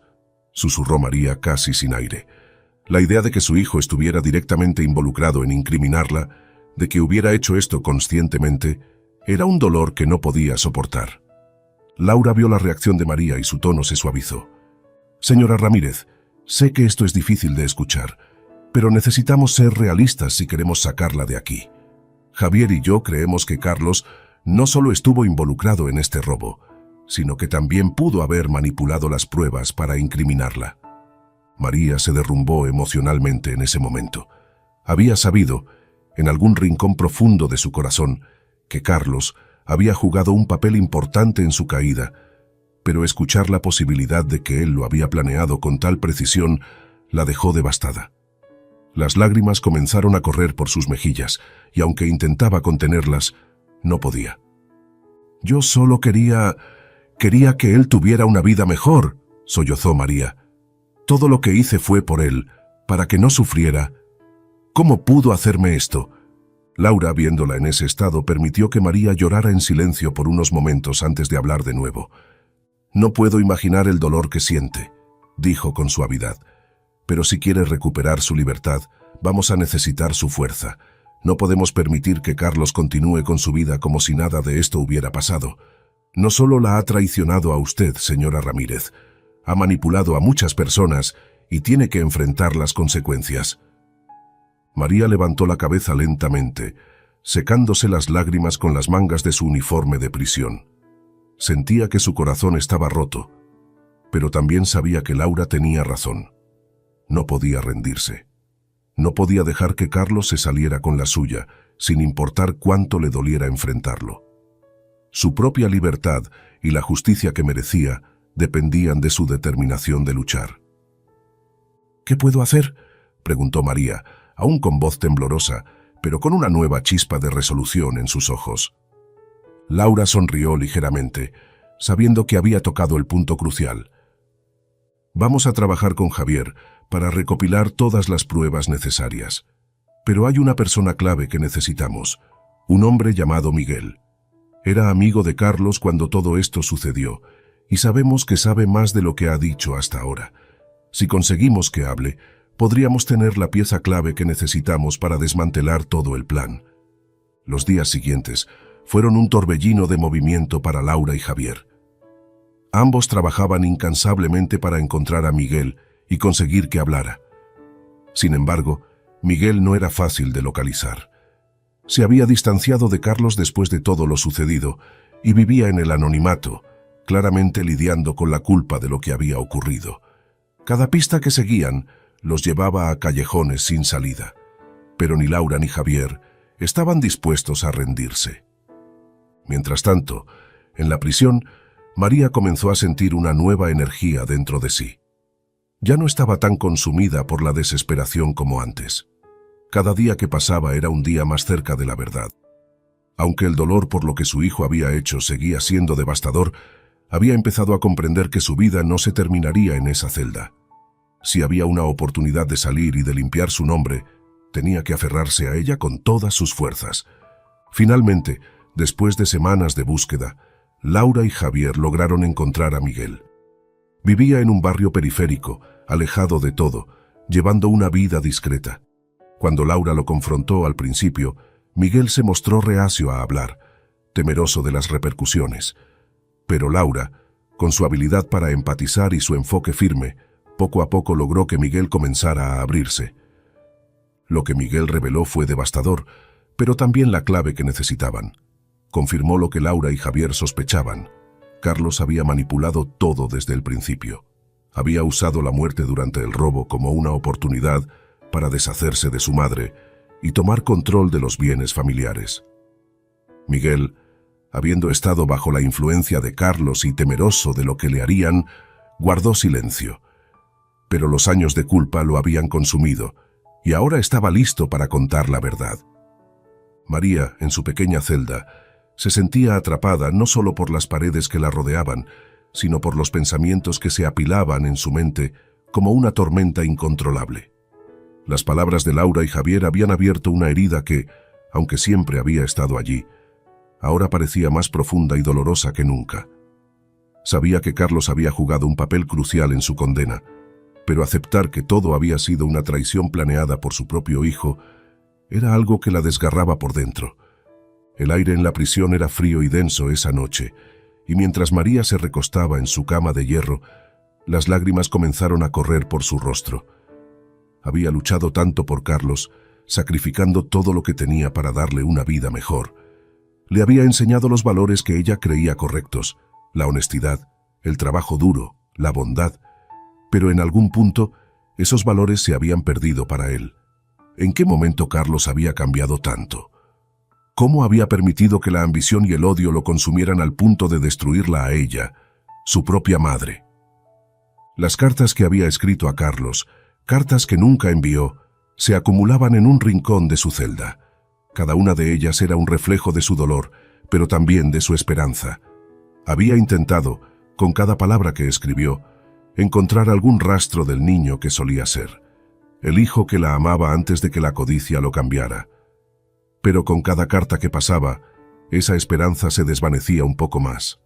susurró María casi sin aire. La idea de que su hijo estuviera directamente involucrado en incriminarla, de que hubiera hecho esto conscientemente, era un dolor que no podía soportar. Laura vio la reacción de María y su tono se suavizó. «Señora Ramírez, sé que esto es difícil de escuchar, pero necesitamos ser realistas si queremos sacarla de aquí. Javier y yo creemos que Carlos no solo estuvo involucrado en este robo, sino que también pudo haber manipulado las pruebas para incriminarla». María se derrumbó emocionalmente en ese momento. Había sabido, en algún rincón profundo de su corazón, que Carlos había jugado un papel importante en su caída, pero escuchar la posibilidad de que él lo había planeado con tal precisión la dejó devastada. Las lágrimas comenzaron a correr por sus mejillas, y aunque intentaba contenerlas, no podía. «Yo solo quería que él tuviera una vida mejor», sollozó María. «Todo lo que hice fue por él, para que no sufriera. ¿Cómo pudo hacerme esto?». Laura, viéndola en ese estado, permitió que María llorara en silencio por unos momentos antes de hablar de nuevo. «No puedo imaginar el dolor que siente», dijo con suavidad. «Pero si quiere recuperar su libertad, vamos a necesitar su fuerza. No podemos permitir que Carlos continúe con su vida como si nada de esto hubiera pasado. No solo la ha traicionado a usted, señora Ramírez, ha manipulado a muchas personas y tiene que enfrentar las consecuencias». María levantó la cabeza lentamente, secándose las lágrimas con las mangas de su uniforme de prisión. Sentía que su corazón estaba roto, pero también sabía que Laura tenía razón. No podía rendirse. No podía dejar que Carlos se saliera con la suya, sin importar cuánto le doliera enfrentarlo. Su propia libertad y la justicia que merecía dependían de su determinación de luchar. «¿Qué puedo hacer?», preguntó María, aún con voz temblorosa, pero con una nueva chispa de resolución en sus ojos. Laura sonrió ligeramente, sabiendo que había tocado el punto crucial. «Vamos a trabajar con Javier para recopilar todas las pruebas necesarias. Pero hay una persona clave que necesitamos, un hombre llamado Miguel. Era amigo de Carlos cuando todo esto sucedió, y sabemos que sabe más de lo que ha dicho hasta ahora. Si conseguimos que hable, podríamos tener la pieza clave que necesitamos para desmantelar todo el plan». Los días siguientes fueron un torbellino de movimiento para Laura y Javier. Ambos trabajaban incansablemente para encontrar a Miguel y conseguir que hablara. Sin embargo, Miguel no era fácil de localizar. Se había distanciado de Carlos después de todo lo sucedido y vivía en el anonimato, claramente lidiando con la culpa de lo que había ocurrido. Cada pista que seguían los llevaba a callejones sin salida, pero ni Laura ni Javier estaban dispuestos a rendirse. Mientras tanto, en la prisión, María comenzó a sentir una nueva energía dentro de sí. Ya no estaba tan consumida por la desesperación como antes. Cada día que pasaba era un día más cerca de la verdad. Aunque el dolor por lo que su hijo había hecho seguía siendo devastador, había empezado a comprender que su vida no se terminaría en esa celda. Si había una oportunidad de salir y de limpiar su nombre, tenía que aferrarse a ella con todas sus fuerzas. Finalmente, después de semanas de búsqueda, Laura y Javier lograron encontrar a Miguel. Vivía en un barrio periférico, alejado de todo, llevando una vida discreta. Cuando Laura lo confrontó al principio, Miguel se mostró reacio a hablar, temeroso de las repercusiones. Pero Laura, con su habilidad para empatizar y su enfoque firme, poco a poco logró que Miguel comenzara a abrirse. Lo que Miguel reveló fue devastador, pero también la clave que necesitaban. Confirmó lo que Laura y Javier sospechaban. Carlos había manipulado todo desde el principio. Había usado la muerte durante el robo como una oportunidad para deshacerse de su madre y tomar control de los bienes familiares. Miguel, habiendo estado bajo la influencia de Carlos y temeroso de lo que le harían, guardó silencio. Pero los años de culpa lo habían consumido y ahora estaba listo para contar la verdad. María, en su pequeña celda, se sentía atrapada no solo por las paredes que la rodeaban, sino por los pensamientos que se apilaban en su mente como una tormenta incontrolable. Las palabras de Laura y Javier habían abierto una herida que, aunque siempre había estado allí, ahora parecía más profunda y dolorosa que nunca. Sabía que Carlos había jugado un papel crucial en su condena, pero aceptar que todo había sido una traición planeada por su propio hijo era algo que la desgarraba por dentro. El aire en la prisión era frío y denso esa noche, y mientras María se recostaba en su cama de hierro, las lágrimas comenzaron a correr por su rostro. Había luchado tanto por Carlos, sacrificando todo lo que tenía para darle una vida mejor. Le había enseñado los valores que ella creía correctos, la honestidad, el trabajo duro, la bondad, pero en algún punto esos valores se habían perdido para él. ¿En qué momento Carlos había cambiado tanto? ¿Cómo había permitido que la ambición y el odio lo consumieran al punto de destruirla a ella, su propia madre? Las cartas que había escrito a Carlos, cartas que nunca envió, se acumulaban en un rincón de su celda. Cada una de ellas era un reflejo de su dolor, pero también de su esperanza. Había intentado, con cada palabra que escribió, encontrar algún rastro del niño que solía ser, el hijo que la amaba antes de que la codicia lo cambiara. Pero con cada carta que pasaba, esa esperanza se desvanecía un poco más.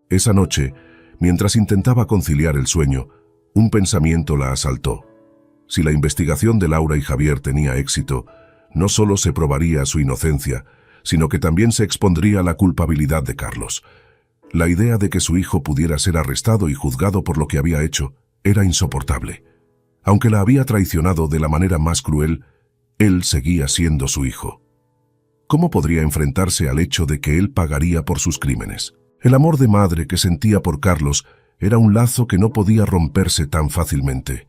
Esa noche, mientras intentaba conciliar el sueño, un pensamiento la asaltó. Si la investigación de Laura y Javier tenía éxito, no solo se probaría su inocencia, sino que también se expondría la culpabilidad de Carlos. La idea de que su hijo pudiera ser arrestado y juzgado por lo que había hecho era insoportable. Aunque la había traicionado de la manera más cruel, él seguía siendo su hijo. ¿Cómo podría enfrentarse al hecho de que él pagaría por sus crímenes? El amor de madre que sentía por Carlos era un lazo que no podía romperse tan fácilmente.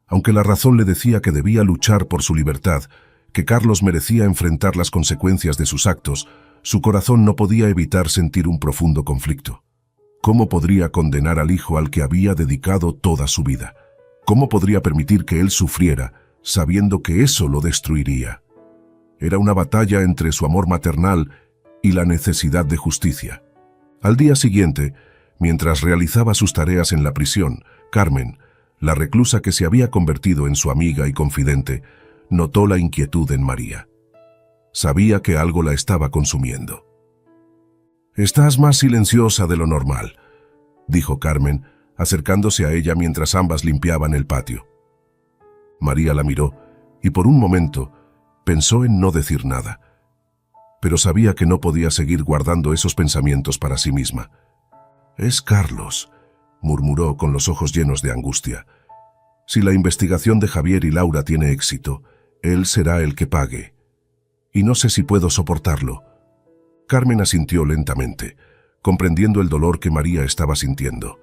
Aunque la razón le decía que debía luchar por su libertad, que Carlos merecía enfrentar las consecuencias de sus actos, su corazón no podía evitar sentir un profundo conflicto. ¿Cómo podría condenar al hijo al que había dedicado toda su vida? ¿Cómo podría permitir que él sufriera, sabiendo que eso lo destruiría? Era una batalla entre su amor maternal y la necesidad de justicia. Al día siguiente, mientras realizaba sus tareas en la prisión, Carmen, la reclusa que se había convertido en su amiga y confidente, notó la inquietud en María. Sabía que algo la estaba consumiendo. «Estás más silenciosa de lo normal», dijo Carmen, acercándose a ella mientras ambas limpiaban el patio. María la miró y por un momento pensó en no decir nada, pero sabía que no podía seguir guardando esos pensamientos para sí misma. «Es Carlos», murmuró con los ojos llenos de angustia. «Si la investigación de Javier y Laura tiene éxito, él será el que pague. Y no sé si puedo soportarlo». Carmen asintió lentamente, comprendiendo el dolor que María estaba sintiendo.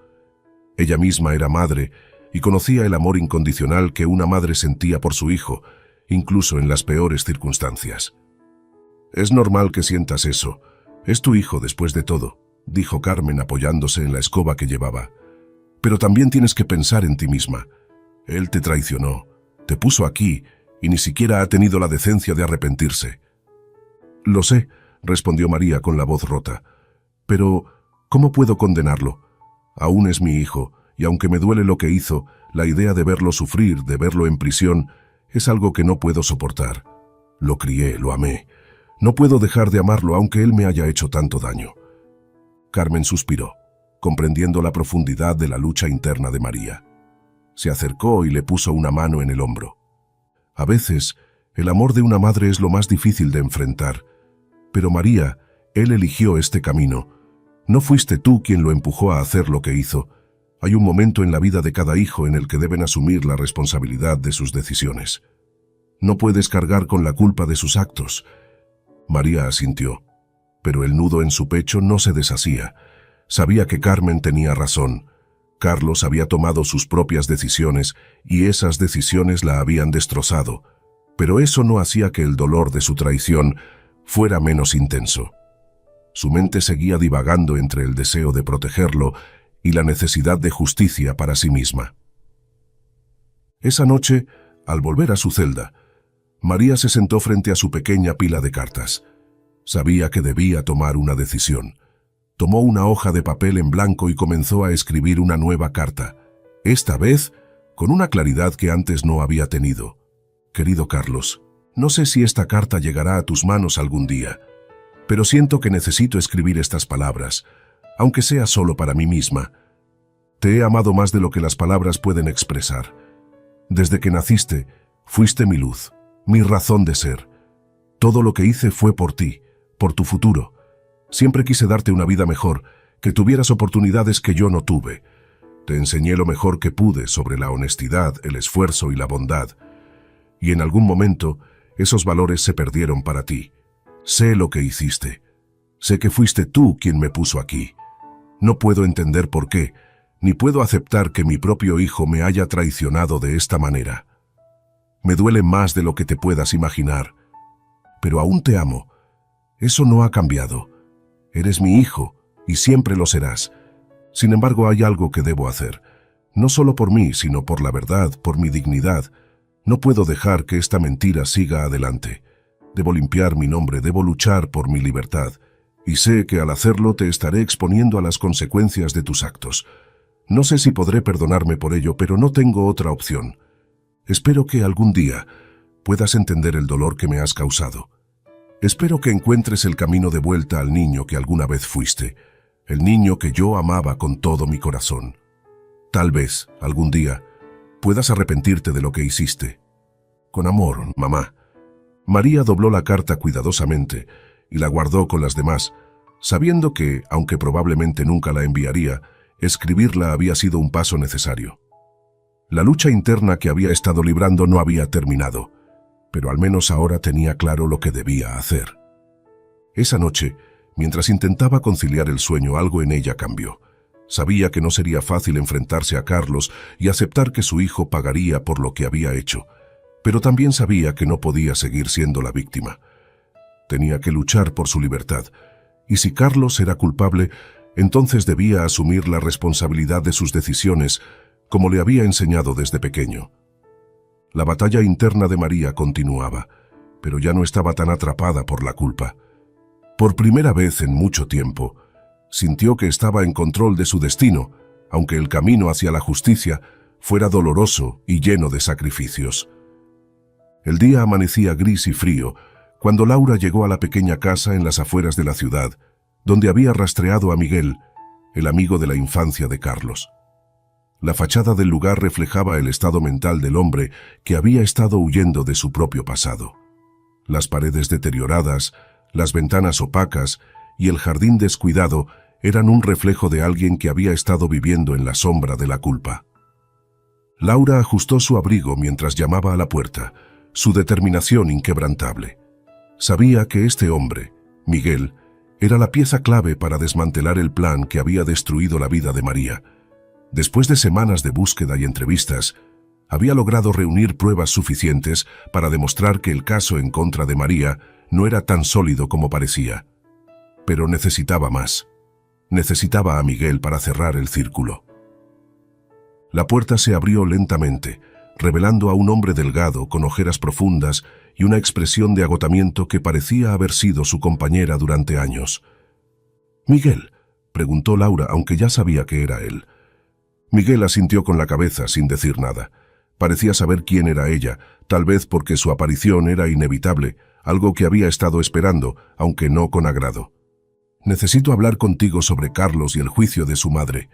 Ella misma era madre y conocía el amor incondicional que una madre sentía por su hijo, incluso en las peores circunstancias. «Es normal que sientas eso. Es tu hijo después de todo», dijo Carmen apoyándose en la escoba que llevaba. «Pero también tienes que pensar en ti misma. Él te traicionó, te puso aquí y ni siquiera ha tenido la decencia de arrepentirse». «Lo sé», respondió María con la voz rota. «Pero, ¿cómo puedo condenarlo? Aún es mi hijo, y aunque me duele lo que hizo, la idea de verlo sufrir, de verlo en prisión, es algo que no puedo soportar. Lo crié, lo amé. No puedo dejar de amarlo aunque él me haya hecho tanto daño». Carmen suspiró. comprendiendo la profundidad de la lucha interna de María. Se acercó y le puso una mano en el hombro. A veces, el amor de una madre es lo más difícil de enfrentar. Pero María, él eligió este camino. No fuiste tú quien lo empujó a hacer lo que hizo. Hay un momento en la vida de cada hijo en el que deben asumir la responsabilidad de sus decisiones. No puedes cargar con la culpa de sus actos. María asintió, pero el nudo en su pecho no se deshacía. Sabía que Carmen tenía razón. Carlos había tomado sus propias decisiones y esas decisiones la habían destrozado, pero eso no hacía que el dolor de su traición fuera menos intenso. Su mente seguía divagando entre el deseo de protegerlo y la necesidad de justicia para sí misma. Esa noche, al volver a su celda, María se sentó frente a su pequeña pila de cartas. Sabía que debía tomar una decisión. Tomó una hoja de papel en blanco y comenzó a escribir una nueva carta, esta vez con una claridad que antes no había tenido. Querido Carlos, no sé si esta carta llegará a tus manos algún día, pero siento que necesito escribir estas palabras, aunque sea solo para mí misma. Te he amado más de lo que las palabras pueden expresar. Desde que naciste, fuiste mi luz, mi razón de ser. Todo lo que hice fue por ti, por tu futuro. Siempre quise darte una vida mejor, que tuvieras oportunidades que yo no tuve. Te enseñé lo mejor que pude sobre la honestidad, el esfuerzo y la bondad. Y en algún momento, esos valores se perdieron para ti. Sé lo que hiciste. Sé que fuiste tú quien me puso aquí. No puedo entender por qué, ni puedo aceptar que mi propio hijo me haya traicionado de esta manera. Me duele más de lo que te puedas imaginar. Pero aún te amo. Eso no ha cambiado. Eres mi hijo, y siempre lo serás. Sin embargo, hay algo que debo hacer. No solo por mí, sino por la verdad, por mi dignidad. No puedo dejar que esta mentira siga adelante. Debo limpiar mi nombre, debo luchar por mi libertad. Y sé que al hacerlo te estaré exponiendo a las consecuencias de tus actos. No sé si podré perdonarme por ello, pero no tengo otra opción. Espero que algún día puedas entender el dolor que me has causado. Espero que encuentres el camino de vuelta al niño que alguna vez fuiste, el niño que yo amaba con todo mi corazón. Tal vez, algún día, puedas arrepentirte de lo que hiciste. Con amor, mamá. María dobló la carta cuidadosamente y la guardó con las demás, sabiendo que, aunque probablemente nunca la enviaría, escribirla había sido un paso necesario. La lucha interna que había estado librando no había terminado, pero al menos ahora tenía claro lo que debía hacer. Esa noche, mientras intentaba conciliar el sueño, algo en ella cambió. Sabía que no sería fácil enfrentarse a Carlos y aceptar que su hijo pagaría por lo que había hecho, pero también sabía que no podía seguir siendo la víctima. Tenía que luchar por su libertad, y si Carlos era culpable, entonces debía asumir la responsabilidad de sus decisiones, como le había enseñado desde pequeño. La batalla interna de María continuaba, pero ya no estaba tan atrapada por la culpa. Por primera vez en mucho tiempo, sintió que estaba en control de su destino, aunque el camino hacia la justicia fuera doloroso y lleno de sacrificios. El día amanecía gris y frío cuando Laura llegó a la pequeña casa en las afueras de la ciudad, donde había rastreado a Miguel, el amigo de la infancia de Carlos. La fachada del lugar reflejaba el estado mental del hombre que había estado huyendo de su propio pasado. Las paredes deterioradas, las ventanas opacas y el jardín descuidado eran un reflejo de alguien que había estado viviendo en la sombra de la culpa. Laura ajustó su abrigo mientras llamaba a la puerta, su determinación inquebrantable. Sabía que este hombre, Miguel, era la pieza clave para desmantelar el plan que había destruido la vida de María. Después de semanas de búsqueda y entrevistas, había logrado reunir pruebas suficientes para demostrar que el caso en contra de María no era tan sólido como parecía. Pero necesitaba más. Necesitaba a Miguel para cerrar el círculo. La puerta se abrió lentamente, revelando a un hombre delgado con ojeras profundas y una expresión de agotamiento que parecía haber sido su compañera durante años. «¿Miguel?», preguntó Laura, aunque ya sabía que era él. Miguel asintió con la cabeza sin decir nada. Parecía saber quién era ella, tal vez porque su aparición era inevitable, algo que había estado esperando, aunque no con agrado. Necesito hablar contigo sobre Carlos y el juicio de su madre,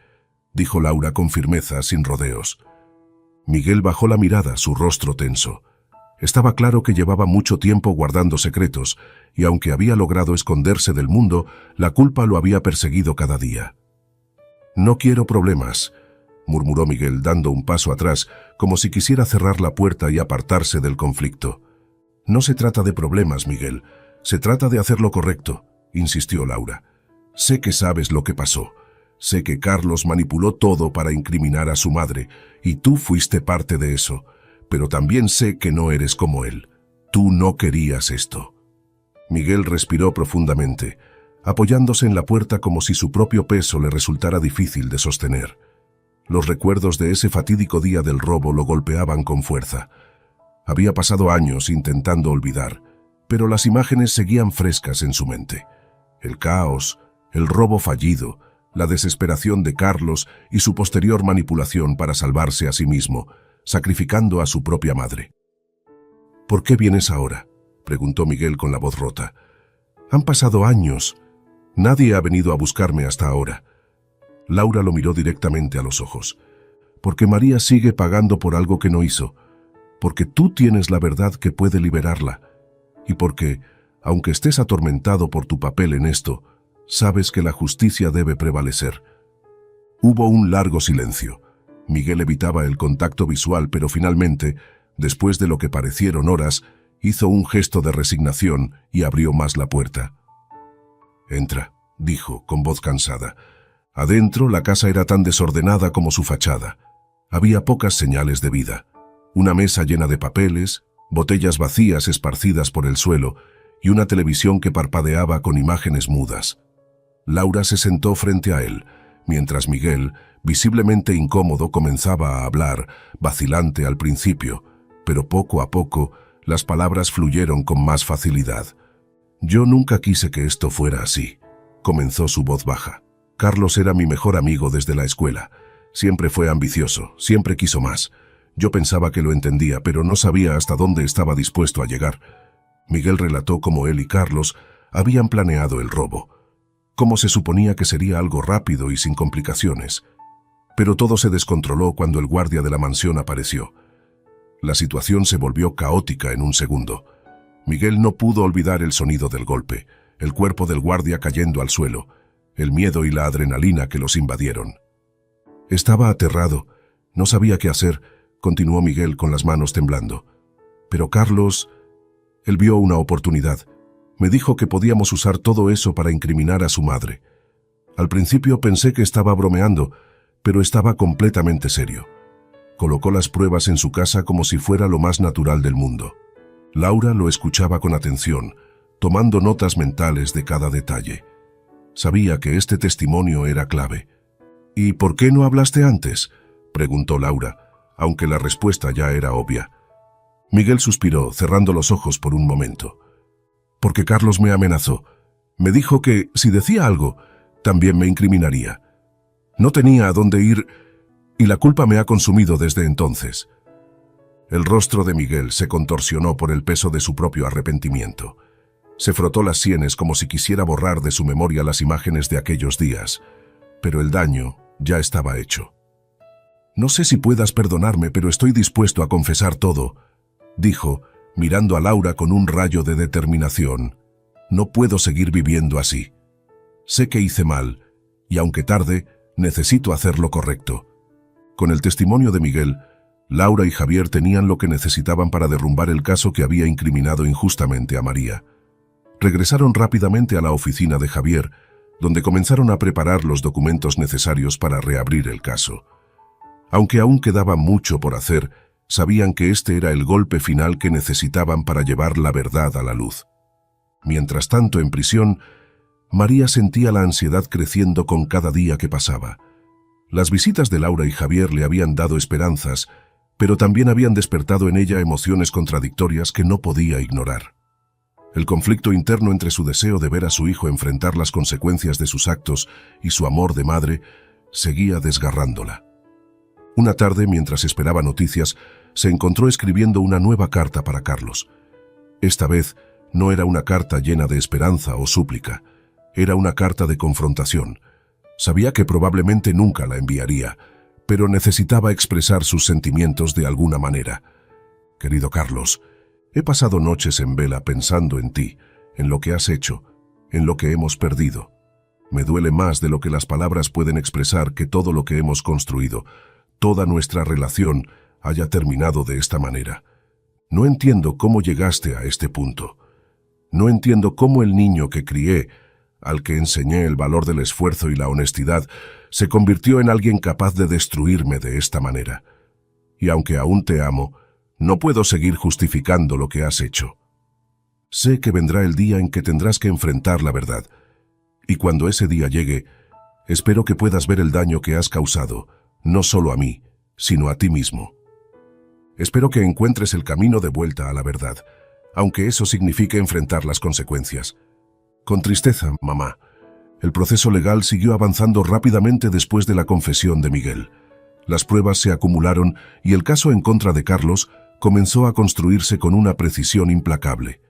dijo Laura con firmeza, sin rodeos. Miguel bajó la mirada, su rostro tenso. Estaba claro que llevaba mucho tiempo guardando secretos, y aunque había logrado esconderse del mundo, la culpa lo había perseguido cada día. No quiero problemas, murmuró Miguel dando un paso atrás, como si quisiera cerrar la puerta y apartarse del conflicto. No se trata de problemas, Miguel. Se trata de hacer lo correcto, insistió Laura. Sé que sabes lo que pasó. Sé que Carlos manipuló todo para incriminar a su madre, y tú fuiste parte de eso. Pero también sé que no eres como él. Tú no querías esto. Miguel respiró profundamente, apoyándose en la puerta como si su propio peso le resultara difícil de sostener. Los recuerdos de ese fatídico día del robo lo golpeaban con fuerza. Había pasado años intentando olvidar, pero las imágenes seguían frescas en su mente. El caos, el robo fallido, la desesperación de Carlos y su posterior manipulación para salvarse a sí mismo, sacrificando a su propia madre. «¿Por qué vienes ahora?», preguntó Miguel con la voz rota. «Han pasado años. Nadie ha venido a buscarme hasta ahora». Laura lo miró directamente a los ojos. «Porque María sigue pagando por algo que no hizo. Porque tú tienes la verdad que puede liberarla. Y porque, aunque estés atormentado por tu papel en esto, sabes que la justicia debe prevalecer». Hubo un largo silencio. Miguel evitaba el contacto visual, pero finalmente, después de lo que parecieron horas, hizo un gesto de resignación y abrió más la puerta. «Entra», dijo, con voz cansada. Adentro, la casa era tan desordenada como su fachada. Había pocas señales de vida. Una mesa llena de papeles, botellas vacías esparcidas por el suelo y una televisión que parpadeaba con imágenes mudas. Laura se sentó frente a él, mientras Miguel, visiblemente incómodo, comenzaba a hablar, vacilante al principio, pero poco a poco las palabras fluyeron con más facilidad. «Yo nunca quise que esto fuera así», comenzó su voz baja. «Carlos era mi mejor amigo desde la escuela. Siempre fue ambicioso, siempre quiso más. Yo pensaba que lo entendía, pero no sabía hasta dónde estaba dispuesto a llegar». Miguel relató cómo él y Carlos habían planeado el robo, cómo se suponía que sería algo rápido y sin complicaciones. Pero todo se descontroló cuando el guardia de la mansión apareció. La situación se volvió caótica en un segundo. Miguel no pudo olvidar el sonido del golpe, el cuerpo del guardia cayendo al suelo, el miedo y la adrenalina que los invadieron. Estaba aterrado, no sabía qué hacer, continuó Miguel con las manos temblando. Pero Carlos, él vio una oportunidad. Me dijo que podíamos usar todo eso para incriminar a su madre. Al principio pensé que estaba bromeando, pero estaba completamente serio. Colocó las pruebas en su casa como si fuera lo más natural del mundo. Laura lo escuchaba con atención, tomando notas mentales de cada detalle. Sabía que este testimonio era clave. «¿Y por qué no hablaste antes?», preguntó Laura, aunque la respuesta ya era obvia. Miguel suspiró, cerrando los ojos por un momento. «Porque Carlos me amenazó. Me dijo que, si decía algo, también me incriminaría. No tenía a dónde ir y la culpa me ha consumido desde entonces». El rostro de Miguel se contorsionó por el peso de su propio arrepentimiento. Se frotó las sienes como si quisiera borrar de su memoria las imágenes de aquellos días, pero el daño ya estaba hecho. «No sé si puedas perdonarme, pero estoy dispuesto a confesar todo», dijo, mirando a Laura con un rayo de determinación. «No puedo seguir viviendo así. Sé que hice mal, y aunque tarde, necesito hacer lo correcto». Con el testimonio de Miguel, Laura y Javier tenían lo que necesitaban para derrumbar el caso que había incriminado injustamente a María. Regresaron rápidamente a la oficina de Javier, donde comenzaron a preparar los documentos necesarios para reabrir el caso. Aunque aún quedaba mucho por hacer, sabían que este era el golpe final que necesitaban para llevar la verdad a la luz. Mientras tanto, en prisión, María sentía la ansiedad creciendo con cada día que pasaba. Las visitas de Laura y Javier le habían dado esperanzas, pero también habían despertado en ella emociones contradictorias que no podía ignorar. El conflicto interno entre su deseo de ver a su hijo enfrentar las consecuencias de sus actos y su amor de madre seguía desgarrándola. Una tarde, mientras esperaba noticias, se encontró escribiendo una nueva carta para Carlos. Esta vez no era una carta llena de esperanza o súplica. Era una carta de confrontación. Sabía que probablemente nunca la enviaría, pero necesitaba expresar sus sentimientos de alguna manera. Querido Carlos, he pasado noches en vela pensando en ti, en lo que has hecho, en lo que hemos perdido. Me duele más de lo que las palabras pueden expresar que todo lo que hemos construido, toda nuestra relación, haya terminado de esta manera. No entiendo cómo llegaste a este punto. No entiendo cómo el niño que crié, al que enseñé el valor del esfuerzo y la honestidad, se convirtió en alguien capaz de destruirme de esta manera. Y aunque aún te amo, no puedo seguir justificando lo que has hecho. Sé que vendrá el día en que tendrás que enfrentar la verdad, y cuando ese día llegue, espero que puedas ver el daño que has causado, no solo a mí, sino a ti mismo. Espero que encuentres el camino de vuelta a la verdad, aunque eso signifique enfrentar las consecuencias. Con tristeza, mamá, el proceso legal siguió avanzando rápidamente después de la confesión de Miguel. Las pruebas se acumularon y el caso en contra de Carlos comenzó a construirse con una precisión implacable.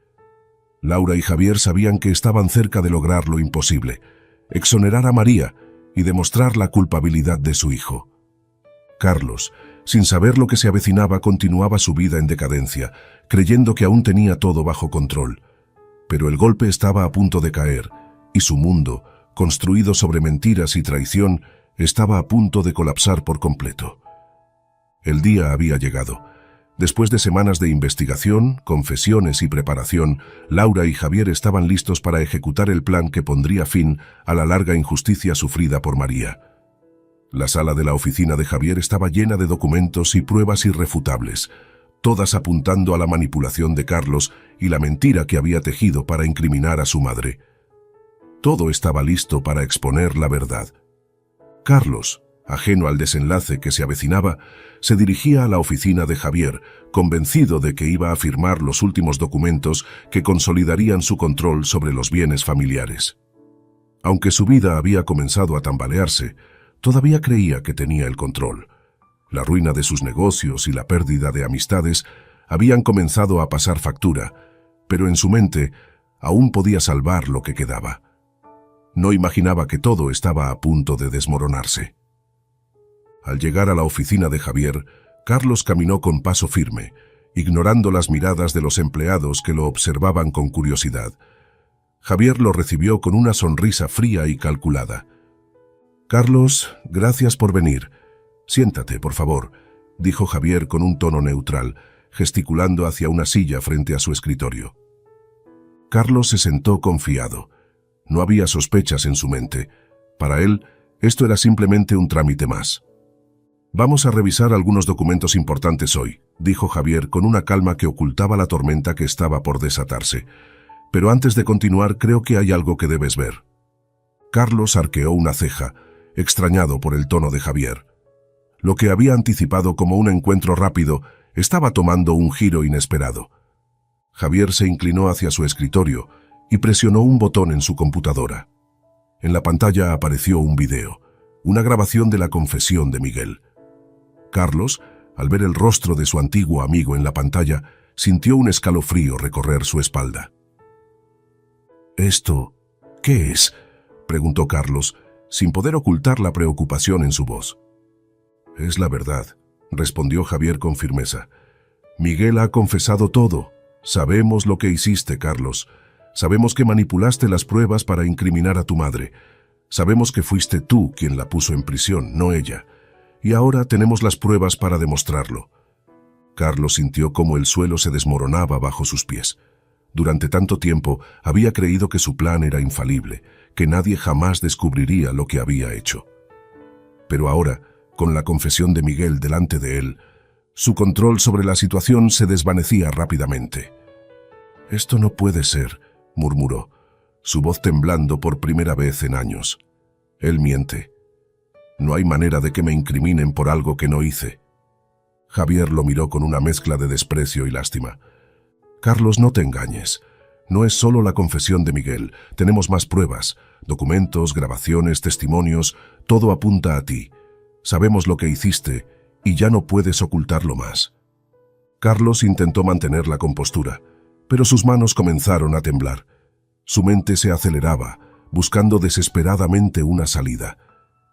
Laura y Javier sabían que estaban cerca de lograr lo imposible, exonerar a María y demostrar la culpabilidad de su hijo. Carlos, sin saber lo que se avecinaba, continuaba su vida en decadencia, creyendo que aún tenía todo bajo control. Pero el golpe estaba a punto de caer, y su mundo, construido sobre mentiras y traición, estaba a punto de colapsar por completo. El día había llegado. Después de semanas de investigación, confesiones y preparación, Laura y Javier estaban listos para ejecutar el plan que pondría fin a la larga injusticia sufrida por María. La sala de la oficina de Javier estaba llena de documentos y pruebas irrefutables, todas apuntando a la manipulación de Carlos y la mentira que había tejido para incriminar a su madre. Todo estaba listo para exponer la verdad. Carlos, ajeno al desenlace que se avecinaba, se dirigía a la oficina de Javier, convencido de que iba a firmar los últimos documentos que consolidarían su control sobre los bienes familiares. Aunque su vida había comenzado a tambalearse, todavía creía que tenía el control. La ruina de sus negocios y la pérdida de amistades habían comenzado a pasar factura, pero en su mente aún podía salvar lo que quedaba. No imaginaba que todo estaba a punto de desmoronarse. Al llegar a la oficina de Javier, Carlos caminó con paso firme, ignorando las miradas de los empleados que lo observaban con curiosidad. Javier lo recibió con una sonrisa fría y calculada. «Carlos, gracias por venir. Siéntate, por favor», dijo Javier con un tono neutral, gesticulando hacia una silla frente a su escritorio. Carlos se sentó confiado. No había sospechas en su mente. Para él, esto era simplemente un trámite más. «Vamos a revisar algunos documentos importantes hoy», dijo Javier con una calma que ocultaba la tormenta que estaba por desatarse. «Pero antes de continuar, creo que hay algo que debes ver». Carlos arqueó una ceja, extrañado por el tono de Javier. Lo que había anticipado como un encuentro rápido estaba tomando un giro inesperado. Javier se inclinó hacia su escritorio y presionó un botón en su computadora. En la pantalla apareció un video, una grabación de la confesión de Miguel. Carlos, al ver el rostro de su antiguo amigo en la pantalla, sintió un escalofrío recorrer su espalda. «¿Esto qué es?», preguntó Carlos, sin poder ocultar la preocupación en su voz. «Es la verdad», respondió Javier con firmeza. «Miguel ha confesado todo. Sabemos lo que hiciste, Carlos. Sabemos que manipulaste las pruebas para incriminar a tu madre. Sabemos que fuiste tú quien la puso en prisión, no ella. Y ahora tenemos las pruebas para demostrarlo». Carlos sintió cómo el suelo se desmoronaba bajo sus pies. Durante tanto tiempo había creído que su plan era infalible, que nadie jamás descubriría lo que había hecho. Pero ahora, con la confesión de Miguel delante de él, su control sobre la situación se desvanecía rápidamente. «Esto no puede ser», murmuró, su voz temblando por primera vez en años. «Él miente. No hay manera de que me incriminen por algo que no hice». Javier lo miró con una mezcla de desprecio y lástima. «Carlos, no te engañes. No es solo la confesión de Miguel. Tenemos más pruebas, documentos, grabaciones, testimonios. Todo apunta a ti. Sabemos lo que hiciste y ya no puedes ocultarlo más». Carlos intentó mantener la compostura, pero sus manos comenzaron a temblar. Su mente se aceleraba, buscando desesperadamente una salida.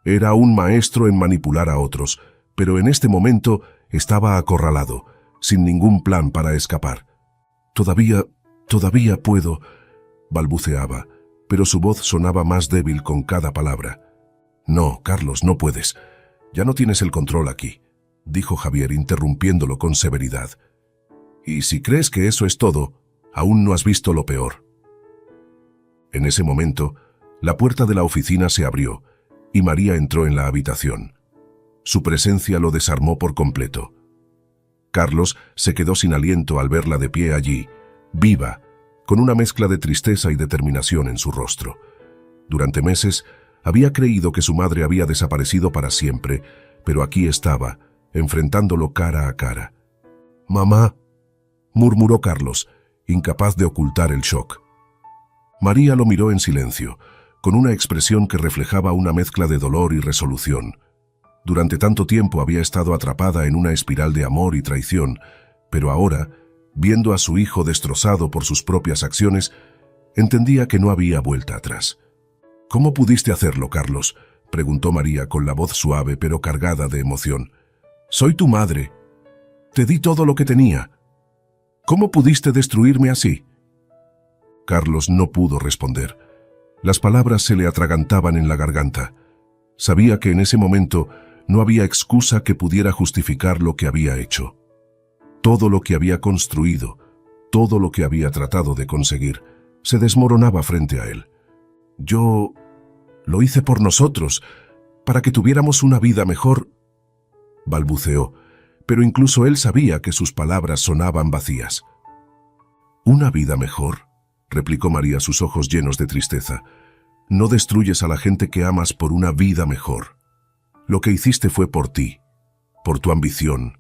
Era un maestro en manipular a otros, pero en este momento estaba acorralado, sin ningún plan para escapar. Todavía puedo, balbuceaba, pero su voz sonaba más débil con cada palabra. No, Carlos, no puedes. Ya no tienes el control aquí, dijo Javier, interrumpiéndolo con severidad. Y si crees que eso es todo, aún no has visto lo peor. En ese momento, la puerta de la oficina se abrió y María entró en la habitación. Su presencia lo desarmó por completo. Carlos se quedó sin aliento al verla de pie allí, viva, con una mezcla de tristeza y determinación en su rostro. Durante meses, había creído que su madre había desaparecido para siempre, pero aquí estaba, enfrentándolo cara a cara. «Mamá», murmuró Carlos, incapaz de ocultar el shock. María lo miró en silencio, con una expresión que reflejaba una mezcla de dolor y resolución. Durante tanto tiempo había estado atrapada en una espiral de amor y traición, pero ahora, viendo a su hijo destrozado por sus propias acciones, entendía que no había vuelta atrás. «¿Cómo pudiste hacerlo, Carlos?», preguntó María con la voz suave pero cargada de emoción. «Soy tu madre. Te di todo lo que tenía. ¿Cómo pudiste destruirme así?». Carlos no pudo responder. Las palabras se le atragantaban en la garganta. Sabía que en ese momento no había excusa que pudiera justificar lo que había hecho. Todo lo que había construido, todo lo que había tratado de conseguir, se desmoronaba frente a él. «Yo lo hice por nosotros, para que tuviéramos una vida mejor», balbuceó, pero incluso él sabía que sus palabras sonaban vacías. «¿Una vida mejor?», replicó María, sus ojos llenos de tristeza. «No destruyes a la gente que amas por una vida mejor. Lo que hiciste fue por ti, por tu ambición,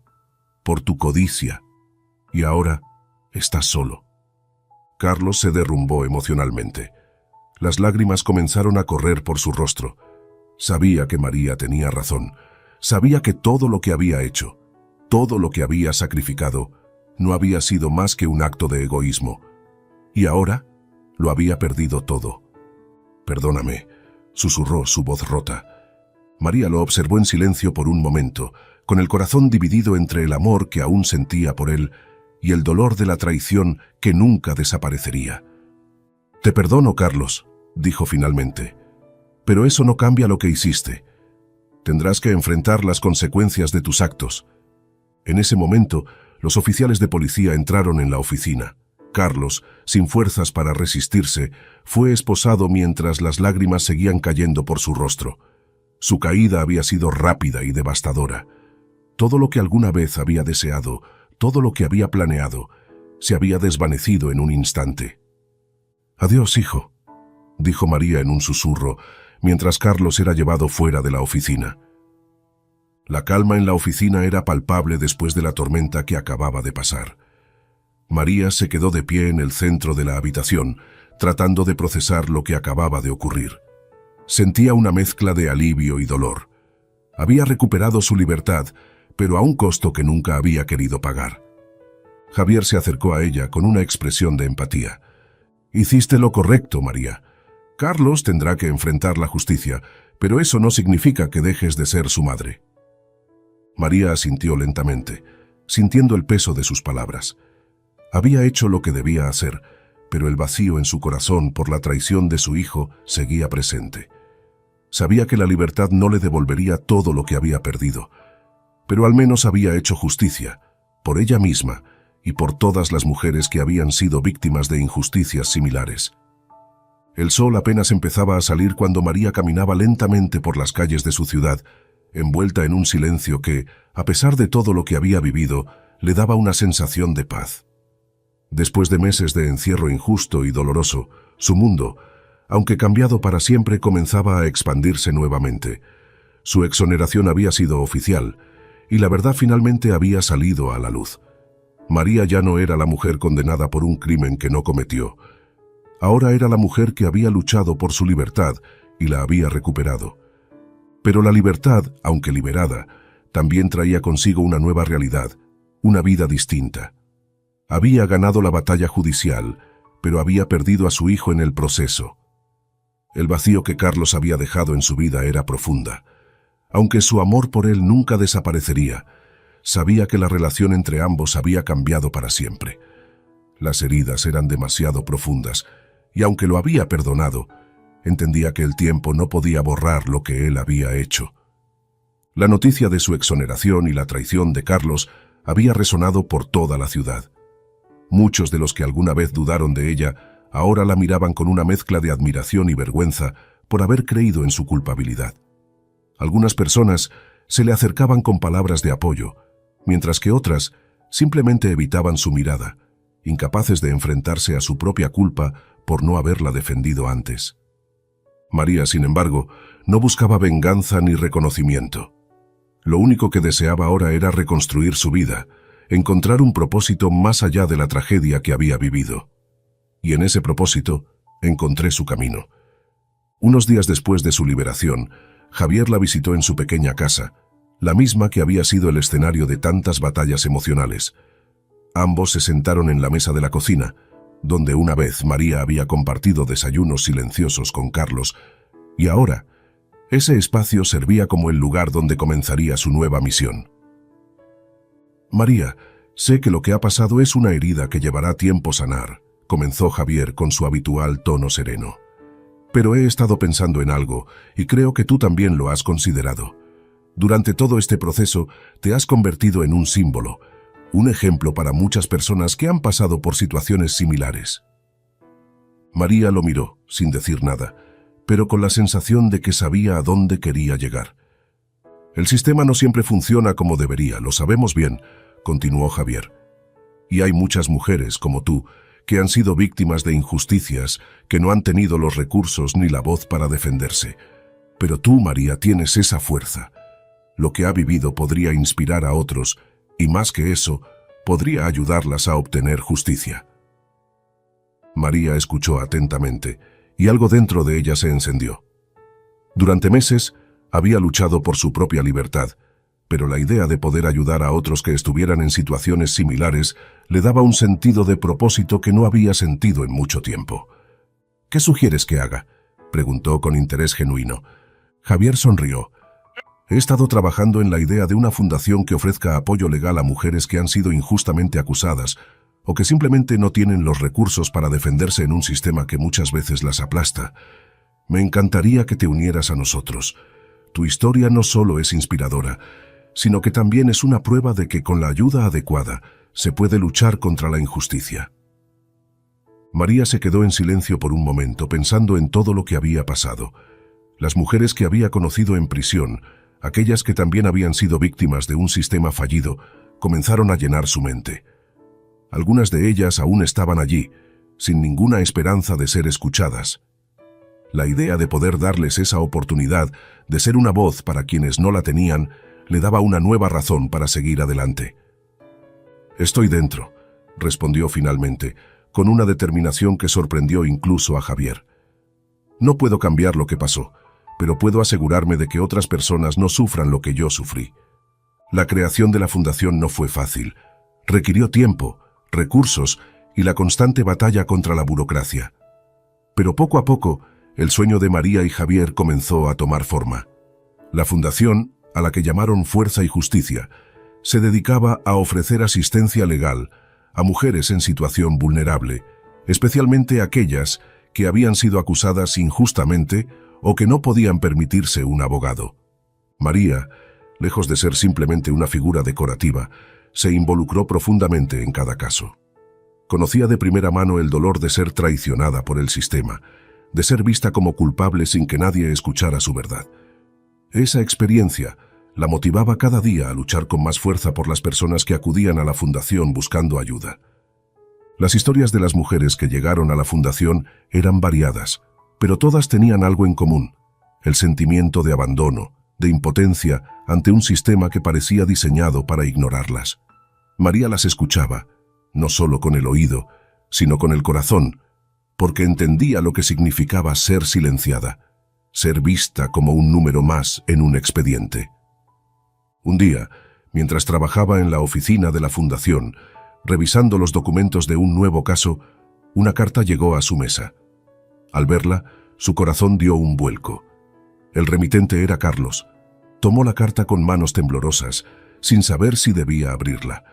por tu codicia, y ahora estás solo». Carlos se derrumbó emocionalmente. Las lágrimas comenzaron a correr por su rostro. Sabía que María tenía razón. Sabía que todo lo que había hecho, todo lo que había sacrificado, no había sido más que un acto de egoísmo. Y ahora lo había perdido todo. «Perdóname», susurró su voz rota. María lo observó en silencio por un momento, con el corazón dividido entre el amor que aún sentía por él y el dolor de la traición que nunca desaparecería. «Te perdono, Carlos», dijo finalmente, «pero eso no cambia lo que hiciste. Tendrás que enfrentar las consecuencias de tus actos». En ese momento, los oficiales de policía entraron en la oficina. Carlos, sin fuerzas para resistirse, fue esposado mientras las lágrimas seguían cayendo por su rostro. Su caída había sido rápida y devastadora. Todo lo que alguna vez había deseado, todo lo que había planeado, se había desvanecido en un instante. «Adiós, hijo», dijo María en un susurro, mientras Carlos era llevado fuera de la oficina. La calma en la oficina era palpable después de la tormenta que acababa de pasar. María se quedó de pie en el centro de la habitación, tratando de procesar lo que acababa de ocurrir. Sentía una mezcla de alivio y dolor. Había recuperado su libertad, pero a un costo que nunca había querido pagar. Javier se acercó a ella con una expresión de empatía. «Hiciste lo correcto, María. Carlos tendrá que enfrentar la justicia, pero eso no significa que dejes de ser su madre». María asintió lentamente, sintiendo el peso de sus palabras. Había hecho lo que debía hacer, pero el vacío en su corazón por la traición de su hijo seguía presente. Sabía que la libertad no le devolvería todo lo que había perdido, pero al menos había hecho justicia, por ella misma y por todas las mujeres que habían sido víctimas de injusticias similares. El sol apenas empezaba a salir cuando María caminaba lentamente por las calles de su ciudad, envuelta en un silencio que, a pesar de todo lo que había vivido, le daba una sensación de paz. Después de meses de encierro injusto y doloroso, su mundo, aunque cambiado para siempre, comenzaba a expandirse nuevamente. Su exoneración había sido oficial, y la verdad finalmente había salido a la luz. María ya no era la mujer condenada por un crimen que no cometió. Ahora era la mujer que había luchado por su libertad y la había recuperado. Pero la libertad, aunque liberada, también traía consigo una nueva realidad, una vida distinta. Había ganado la batalla judicial, pero había perdido a su hijo en el proceso. El vacío que Carlos había dejado en su vida era profunda. Aunque su amor por él nunca desaparecería, sabía que la relación entre ambos había cambiado para siempre. Las heridas eran demasiado profundas, y aunque lo había perdonado, entendía que el tiempo no podía borrar lo que él había hecho. La noticia de su exoneración y la traición de Carlos había resonado por toda la ciudad. Muchos de los que alguna vez dudaron de ella ahora la miraban con una mezcla de admiración y vergüenza por haber creído en su culpabilidad. Algunas personas se le acercaban con palabras de apoyo, mientras que otras simplemente evitaban su mirada, incapaces de enfrentarse a su propia culpa por no haberla defendido antes. María, sin embargo, no buscaba venganza ni reconocimiento. Lo único que deseaba ahora era reconstruir su vida, encontrar un propósito más allá de la tragedia que había vivido. Y en ese propósito encontré su camino. Unos días después de su liberación, Javier la visitó en su pequeña casa, la misma que había sido el escenario de tantas batallas emocionales. Ambos se sentaron en la mesa de la cocina, donde una vez María había compartido desayunos silenciosos con Carlos, y ahora ese espacio servía como el lugar donde comenzaría su nueva misión. María, sé que lo que ha pasado es una herida que llevará tiempo sanar, comenzó Javier con su habitual tono sereno. Pero he estado pensando en algo, y creo que tú también lo has considerado. Durante todo este proceso te has convertido en un símbolo, un ejemplo para muchas personas que han pasado por situaciones similares. María lo miró, sin decir nada, pero con la sensación de que sabía a dónde quería llegar. El sistema no siempre funciona como debería, lo sabemos bien, continuó Javier. Y hay muchas mujeres como tú que han sido víctimas de injusticias, que no han tenido los recursos ni la voz para defenderse. Pero tú, María, tienes esa fuerza. Lo que ha vivido podría inspirar a otros, y más que eso, podría ayudarlas a obtener justicia. María escuchó atentamente, y algo dentro de ella se encendió. Durante meses había luchado por su propia libertad, pero la idea de poder ayudar a otros que estuvieran en situaciones similares le daba un sentido de propósito que no había sentido en mucho tiempo. ¿Qué sugieres que haga?, preguntó con interés genuino. Javier sonrió. He estado trabajando en la idea de una fundación que ofrezca apoyo legal a mujeres que han sido injustamente acusadas o que simplemente no tienen los recursos para defenderse en un sistema que muchas veces las aplasta. Me encantaría que te unieras a nosotros. Tu historia no solo es inspiradora, sino que también es una prueba de que con la ayuda adecuada se puede luchar contra la injusticia. María se quedó en silencio por un momento pensando en todo lo que había pasado. Las mujeres que había conocido en prisión, aquellas que también habían sido víctimas de un sistema fallido, comenzaron a llenar su mente. Algunas de ellas aún estaban allí, sin ninguna esperanza de ser escuchadas. La idea de poder darles esa oportunidad de ser una voz para quienes no la tenían, le daba una nueva razón para seguir adelante. Estoy dentro, respondió finalmente, con una determinación que sorprendió incluso a Javier. No puedo cambiar lo que pasó, pero puedo asegurarme de que otras personas no sufran lo que yo sufrí. La creación de la fundación no fue fácil. Requirió tiempo, recursos y la constante batalla contra la burocracia. Pero poco a poco, el sueño de María y Javier comenzó a tomar forma. La fundación, a la que llamaron Fuerza y Justicia, se dedicaba a ofrecer asistencia legal a mujeres en situación vulnerable, especialmente aquellas que habían sido acusadas injustamente o que no podían permitirse un abogado. María, lejos de ser simplemente una figura decorativa, se involucró profundamente en cada caso. Conocía de primera mano el dolor de ser traicionada por el sistema, de ser vista como culpable sin que nadie escuchara su verdad. Esa experiencia la motivaba cada día a luchar con más fuerza por las personas que acudían a la fundación buscando ayuda. Las historias de las mujeres que llegaron a la fundación eran variadas, pero todas tenían algo en común: el sentimiento de abandono, de impotencia ante un sistema que parecía diseñado para ignorarlas. María las escuchaba, no solo con el oído, sino con el corazón, porque entendía lo que significaba ser silenciada, ser vista como un número más en un expediente. Un día, mientras trabajaba en la oficina de la fundación, revisando los documentos de un nuevo caso, una carta llegó a su mesa. Al verla, su corazón dio un vuelco. El remitente era Carlos. Tomó la carta con manos temblorosas, sin saber si debía abrirla.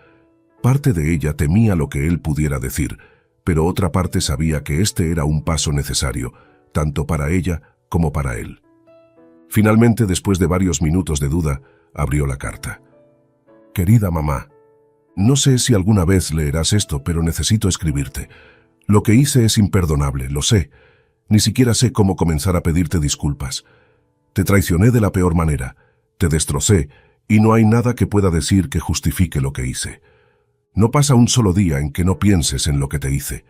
Parte de ella temía lo que él pudiera decir, pero otra parte sabía que este era un paso necesario, tanto para ella como para él. Finalmente, después de varios minutos de duda, abrió la carta. Querida mamá, no sé si alguna vez leerás esto, pero necesito escribirte. Lo que hice es imperdonable, lo sé. Ni siquiera sé cómo comenzar a pedirte disculpas. Te traicioné de la peor manera, te destrocé, y no hay nada que pueda decir que justifique lo que hice. No pasa un solo día en que no pienses en lo que te hice.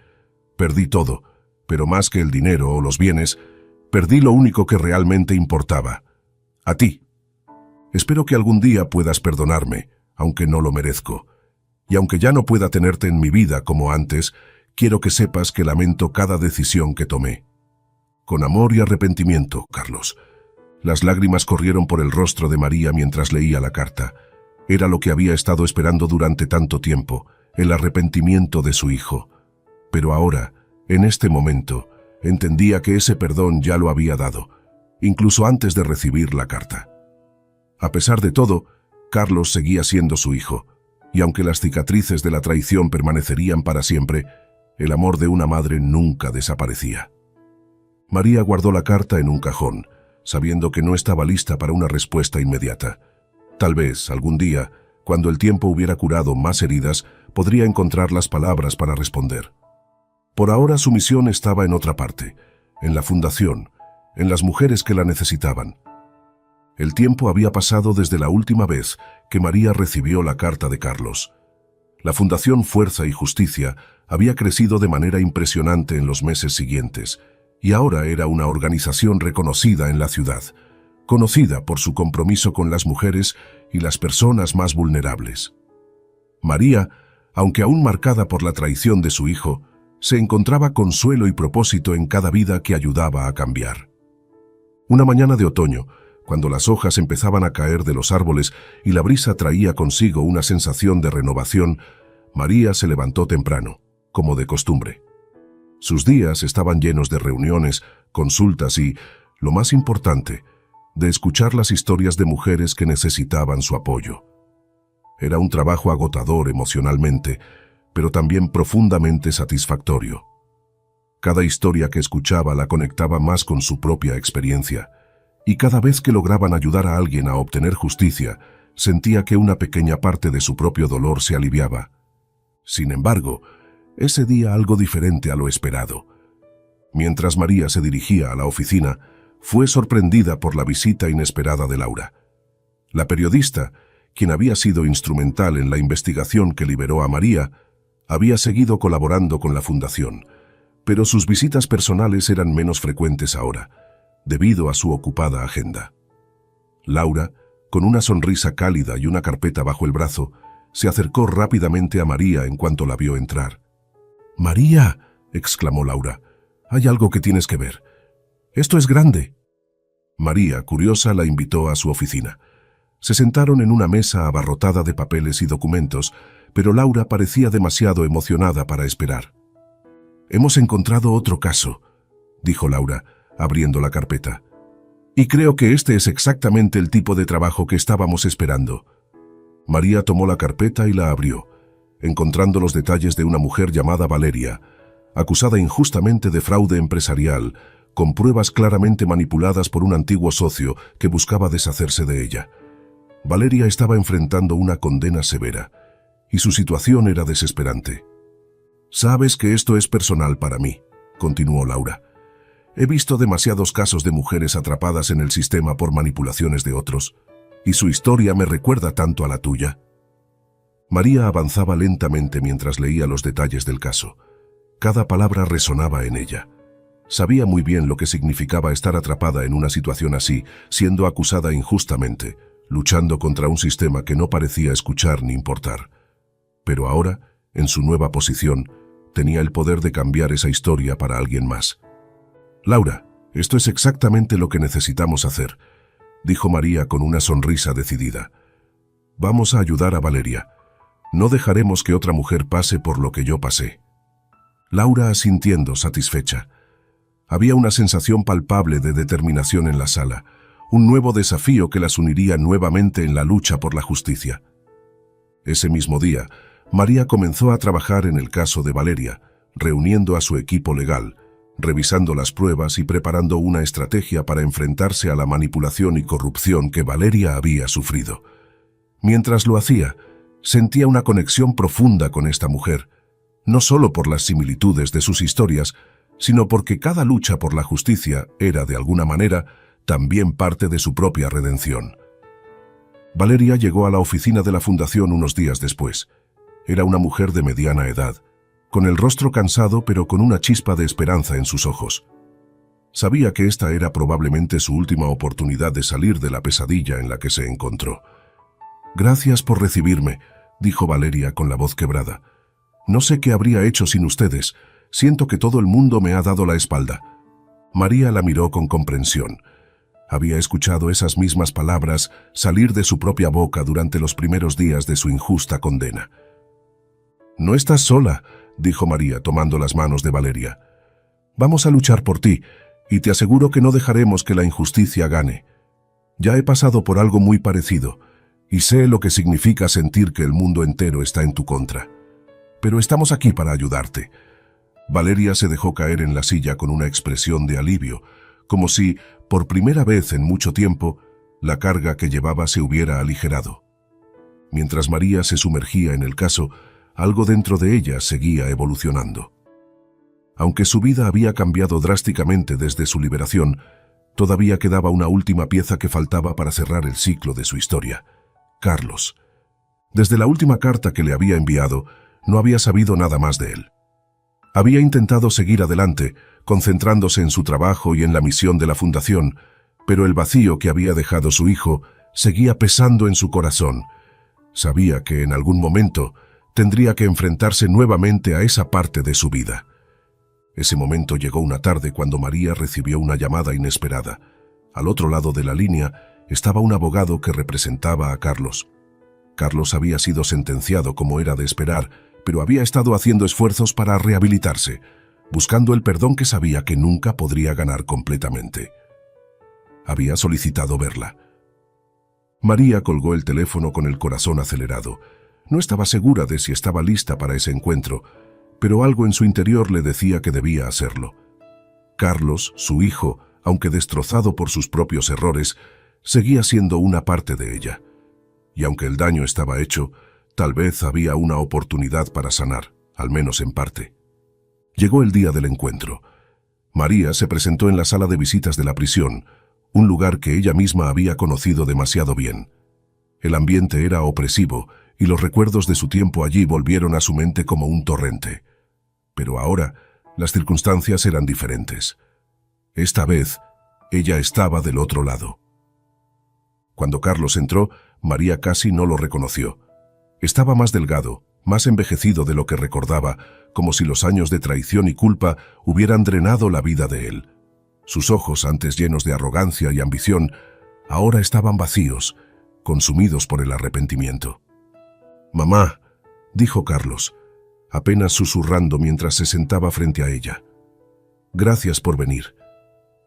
Perdí todo, pero más que el dinero o los bienes, perdí lo único que realmente importaba: a ti. Espero que algún día puedas perdonarme, aunque no lo merezco. Y aunque ya no pueda tenerte en mi vida como antes, quiero que sepas que lamento cada decisión que tomé. Con amor y arrepentimiento, Carlos. Las lágrimas corrieron por el rostro de María mientras leía la carta. Era lo que había estado esperando durante tanto tiempo, el arrepentimiento de su hijo. Pero ahora, en este momento, entendía que ese perdón ya lo había dado, incluso antes de recibir la carta. A pesar de todo, Carlos seguía siendo su hijo, y aunque las cicatrices de la traición permanecerían para siempre, el amor de una madre nunca desaparecía. María guardó la carta en un cajón, sabiendo que no estaba lista para una respuesta inmediata. Tal vez, algún día, cuando el tiempo hubiera curado más heridas, podría encontrar las palabras para responder. Por ahora su misión estaba en otra parte, en la fundación, en las mujeres que la necesitaban. El tiempo había pasado desde la última vez que María recibió la carta de Carlos. La Fundación Fuerza y Justicia había crecido de manera impresionante en los meses siguientes, y ahora era una organización reconocida en la ciudad, conocida por su compromiso con las mujeres y las personas más vulnerables. María, aunque aún marcada por la traición de su hijo, se encontraba consuelo y propósito en cada vida que ayudaba a cambiar. Una mañana de otoño, cuando las hojas empezaban a caer de los árboles y la brisa traía consigo una sensación de renovación, María se levantó temprano, como de costumbre. Sus días estaban llenos de reuniones, consultas y, lo más importante, de escuchar las historias de mujeres que necesitaban su apoyo. Era un trabajo agotador emocionalmente, pero también profundamente satisfactorio. Cada historia que escuchaba la conectaba más con su propia experiencia, y cada vez que lograban ayudar a alguien a obtener justicia, sentía que una pequeña parte de su propio dolor se aliviaba. Sin embargo, ese día algo diferente a lo esperado. Mientras María se dirigía a la oficina, fue sorprendida por la visita inesperada de Laura. La periodista, quien había sido instrumental en la investigación que liberó a María, había seguido colaborando con la fundación, pero sus visitas personales eran menos frecuentes ahora, debido a su ocupada agenda. Laura, con una sonrisa cálida y una carpeta bajo el brazo, se acercó rápidamente a María en cuanto la vio entrar. «¡María!», exclamó Laura, «hay algo que tienes que ver. Esto es grande». María, curiosa, la invitó a su oficina. Se sentaron en una mesa abarrotada de papeles y documentos, pero Laura parecía demasiado emocionada para esperar. «Hemos encontrado otro caso», dijo Laura, abriendo la carpeta. «Y creo que este es exactamente el tipo de trabajo que estábamos esperando». María tomó la carpeta y la abrió, encontrando los detalles de una mujer llamada Valeria, acusada injustamente de fraude empresarial, con pruebas claramente manipuladas por un antiguo socio que buscaba deshacerse de ella. Valeria estaba enfrentando una condena severa, y su situación era desesperante. «Sabes que esto es personal para mí», continuó Laura. «He visto demasiados casos de mujeres atrapadas en el sistema por manipulaciones de otros, y su historia me recuerda tanto a la tuya». María avanzaba lentamente mientras leía los detalles del caso. Cada palabra resonaba en ella. Sabía muy bien lo que significaba estar atrapada en una situación así, siendo acusada injustamente, luchando contra un sistema que no parecía escuchar ni importar. Pero ahora, en su nueva posición, tenía el poder de cambiar esa historia para alguien más. «Laura, esto es exactamente lo que necesitamos hacer», dijo María con una sonrisa decidida. «Vamos a ayudar a Valeria. No dejaremos que otra mujer pase por lo que yo pasé». Laura asintiendo, satisfecha. Había una sensación palpable de determinación en la sala, un nuevo desafío que las uniría nuevamente en la lucha por la justicia. Ese mismo día, María comenzó a trabajar en el caso de Valeria, reuniendo a su equipo legal, revisando las pruebas y preparando una estrategia para enfrentarse a la manipulación y corrupción que Valeria había sufrido. Mientras lo hacía, sentía una conexión profunda con esta mujer, no solo por las similitudes de sus historias, sino porque cada lucha por la justicia era, de alguna manera, también parte de su propia redención. Valeria llegó a la oficina de la fundación unos días después. Era una mujer de mediana edad, con el rostro cansado pero con una chispa de esperanza en sus ojos. Sabía que esta era probablemente su última oportunidad de salir de la pesadilla en la que se encontró. «Gracias por recibirme», dijo Valeria con la voz quebrada. «No sé qué habría hecho sin ustedes. Siento que todo el mundo me ha dado la espalda». María la miró con comprensión. Había escuchado esas mismas palabras salir de su propia boca durante los primeros días de su injusta condena. «No estás sola», dijo María tomando las manos de Valeria. «Vamos a luchar por ti, y te aseguro que no dejaremos que la injusticia gane. Ya he pasado por algo muy parecido, y sé lo que significa sentir que el mundo entero está en tu contra. Pero estamos aquí para ayudarte». Valeria se dejó caer en la silla con una expresión de alivio, como si, por primera vez en mucho tiempo, la carga que llevaba se hubiera aligerado. Mientras María se sumergía en el caso, algo dentro de ella seguía evolucionando. Aunque su vida había cambiado drásticamente desde su liberación, todavía quedaba una última pieza que faltaba para cerrar el ciclo de su historia: Carlos. Desde la última carta que le había enviado, no había sabido nada más de él. Había intentado seguir adelante, concentrándose en su trabajo y en la misión de la fundación, pero el vacío que había dejado su hijo seguía pesando en su corazón. Sabía que en algún momento tendría que enfrentarse nuevamente a esa parte de su vida. Ese momento llegó una tarde cuando María recibió una llamada inesperada. Al otro lado de la línea estaba un abogado que representaba a Carlos. Carlos había sido sentenciado como era de esperar, pero había estado haciendo esfuerzos para rehabilitarse, buscando el perdón que sabía que nunca podría ganar completamente. Había solicitado verla. María colgó el teléfono con el corazón acelerado. No estaba segura de si estaba lista para ese encuentro, pero algo en su interior le decía que debía hacerlo. Carlos, su hijo, aunque destrozado por sus propios errores, seguía siendo una parte de ella. Y aunque el daño estaba hecho, tal vez había una oportunidad para sanar, al menos en parte. Llegó el día del encuentro. María se presentó en la sala de visitas de la prisión, un lugar que ella misma había conocido demasiado bien. El ambiente era opresivo y los recuerdos de su tiempo allí volvieron a su mente como un torrente. Pero ahora, las circunstancias eran diferentes. Esta vez, ella estaba del otro lado. Cuando Carlos entró, María casi no lo reconoció. Estaba más delgado, más envejecido de lo que recordaba, como si los años de traición y culpa hubieran drenado la vida de él. Sus ojos, antes llenos de arrogancia y ambición, ahora estaban vacíos, consumidos por el arrepentimiento. «Mamá», dijo Carlos, apenas susurrando mientras se sentaba frente a ella. «Gracias por venir».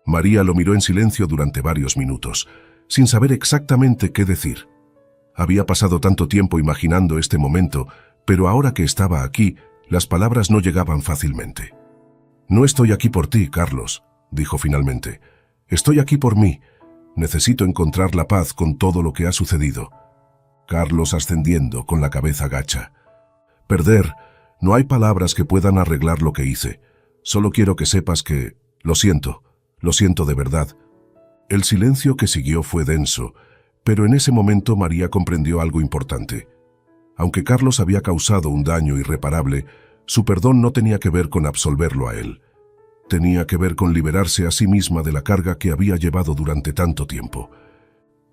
María lo miró en silencio durante varios minutos, sin saber exactamente qué decir. Había pasado tanto tiempo imaginando este momento, pero ahora que estaba aquí, las palabras no llegaban fácilmente. «No estoy aquí por ti, Carlos», dijo finalmente. «Estoy aquí por mí. Necesito encontrar la paz con todo lo que ha sucedido». Carlos ascendiendo con la cabeza gacha. «Perder, no hay palabras que puedan arreglar lo que hice. Solo quiero que sepas que lo siento de verdad». El silencio que siguió fue denso, pero en ese momento María comprendió algo importante. Aunque Carlos había causado un daño irreparable, su perdón no tenía que ver con absolverlo a él. Tenía que ver con liberarse a sí misma de la carga que había llevado durante tanto tiempo.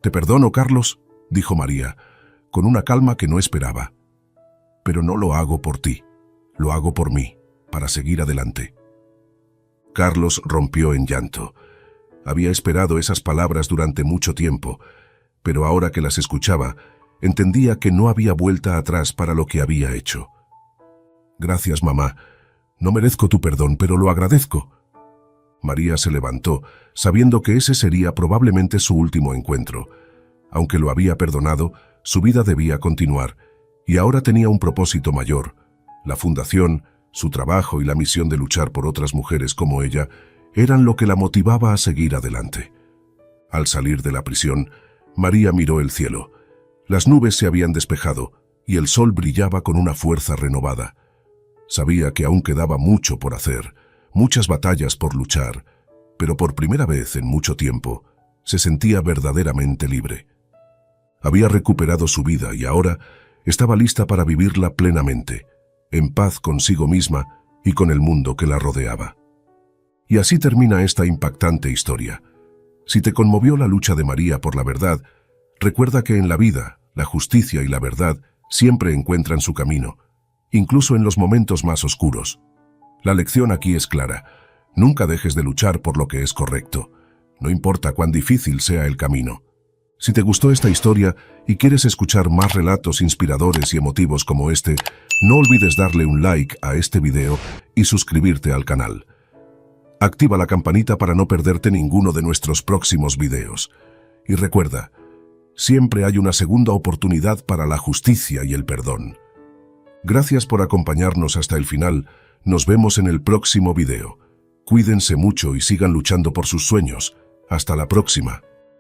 «Te perdono, Carlos», dijo María, con una calma que no esperaba. «Pero no lo hago por ti, lo hago por mí, para seguir adelante». Carlos rompió en llanto. Había esperado esas palabras durante mucho tiempo, pero ahora que las escuchaba, entendía que no había vuelta atrás para lo que había hecho. «Gracias, mamá. No merezco tu perdón, pero lo agradezco». María se levantó, sabiendo que ese sería probablemente su último encuentro. Aunque lo había perdonado, su vida debía continuar, y ahora tenía un propósito mayor. La fundación, su trabajo y la misión de luchar por otras mujeres como ella eran lo que la motivaba a seguir adelante. Al salir de la prisión, María miró el cielo. Las nubes se habían despejado y el sol brillaba con una fuerza renovada. Sabía que aún quedaba mucho por hacer, muchas batallas por luchar, pero por primera vez en mucho tiempo se sentía verdaderamente libre. Había recuperado su vida y ahora estaba lista para vivirla plenamente, en paz consigo misma y con el mundo que la rodeaba. Y así termina esta impactante historia. Si te conmovió la lucha de María por la verdad, recuerda que en la vida, la justicia y la verdad siempre encuentran su camino, incluso en los momentos más oscuros. La lección aquí es clara: nunca dejes de luchar por lo que es correcto, no importa cuán difícil sea el camino. Si te gustó esta historia y quieres escuchar más relatos inspiradores y emotivos como este, no olvides darle un like a este video y suscribirte al canal. Activa la campanita para no perderte ninguno de nuestros próximos videos. Y recuerda, siempre hay una segunda oportunidad para la justicia y el perdón. Gracias por acompañarnos hasta el final. Nos vemos en el próximo video. Cuídense mucho y sigan luchando por sus sueños. Hasta la próxima.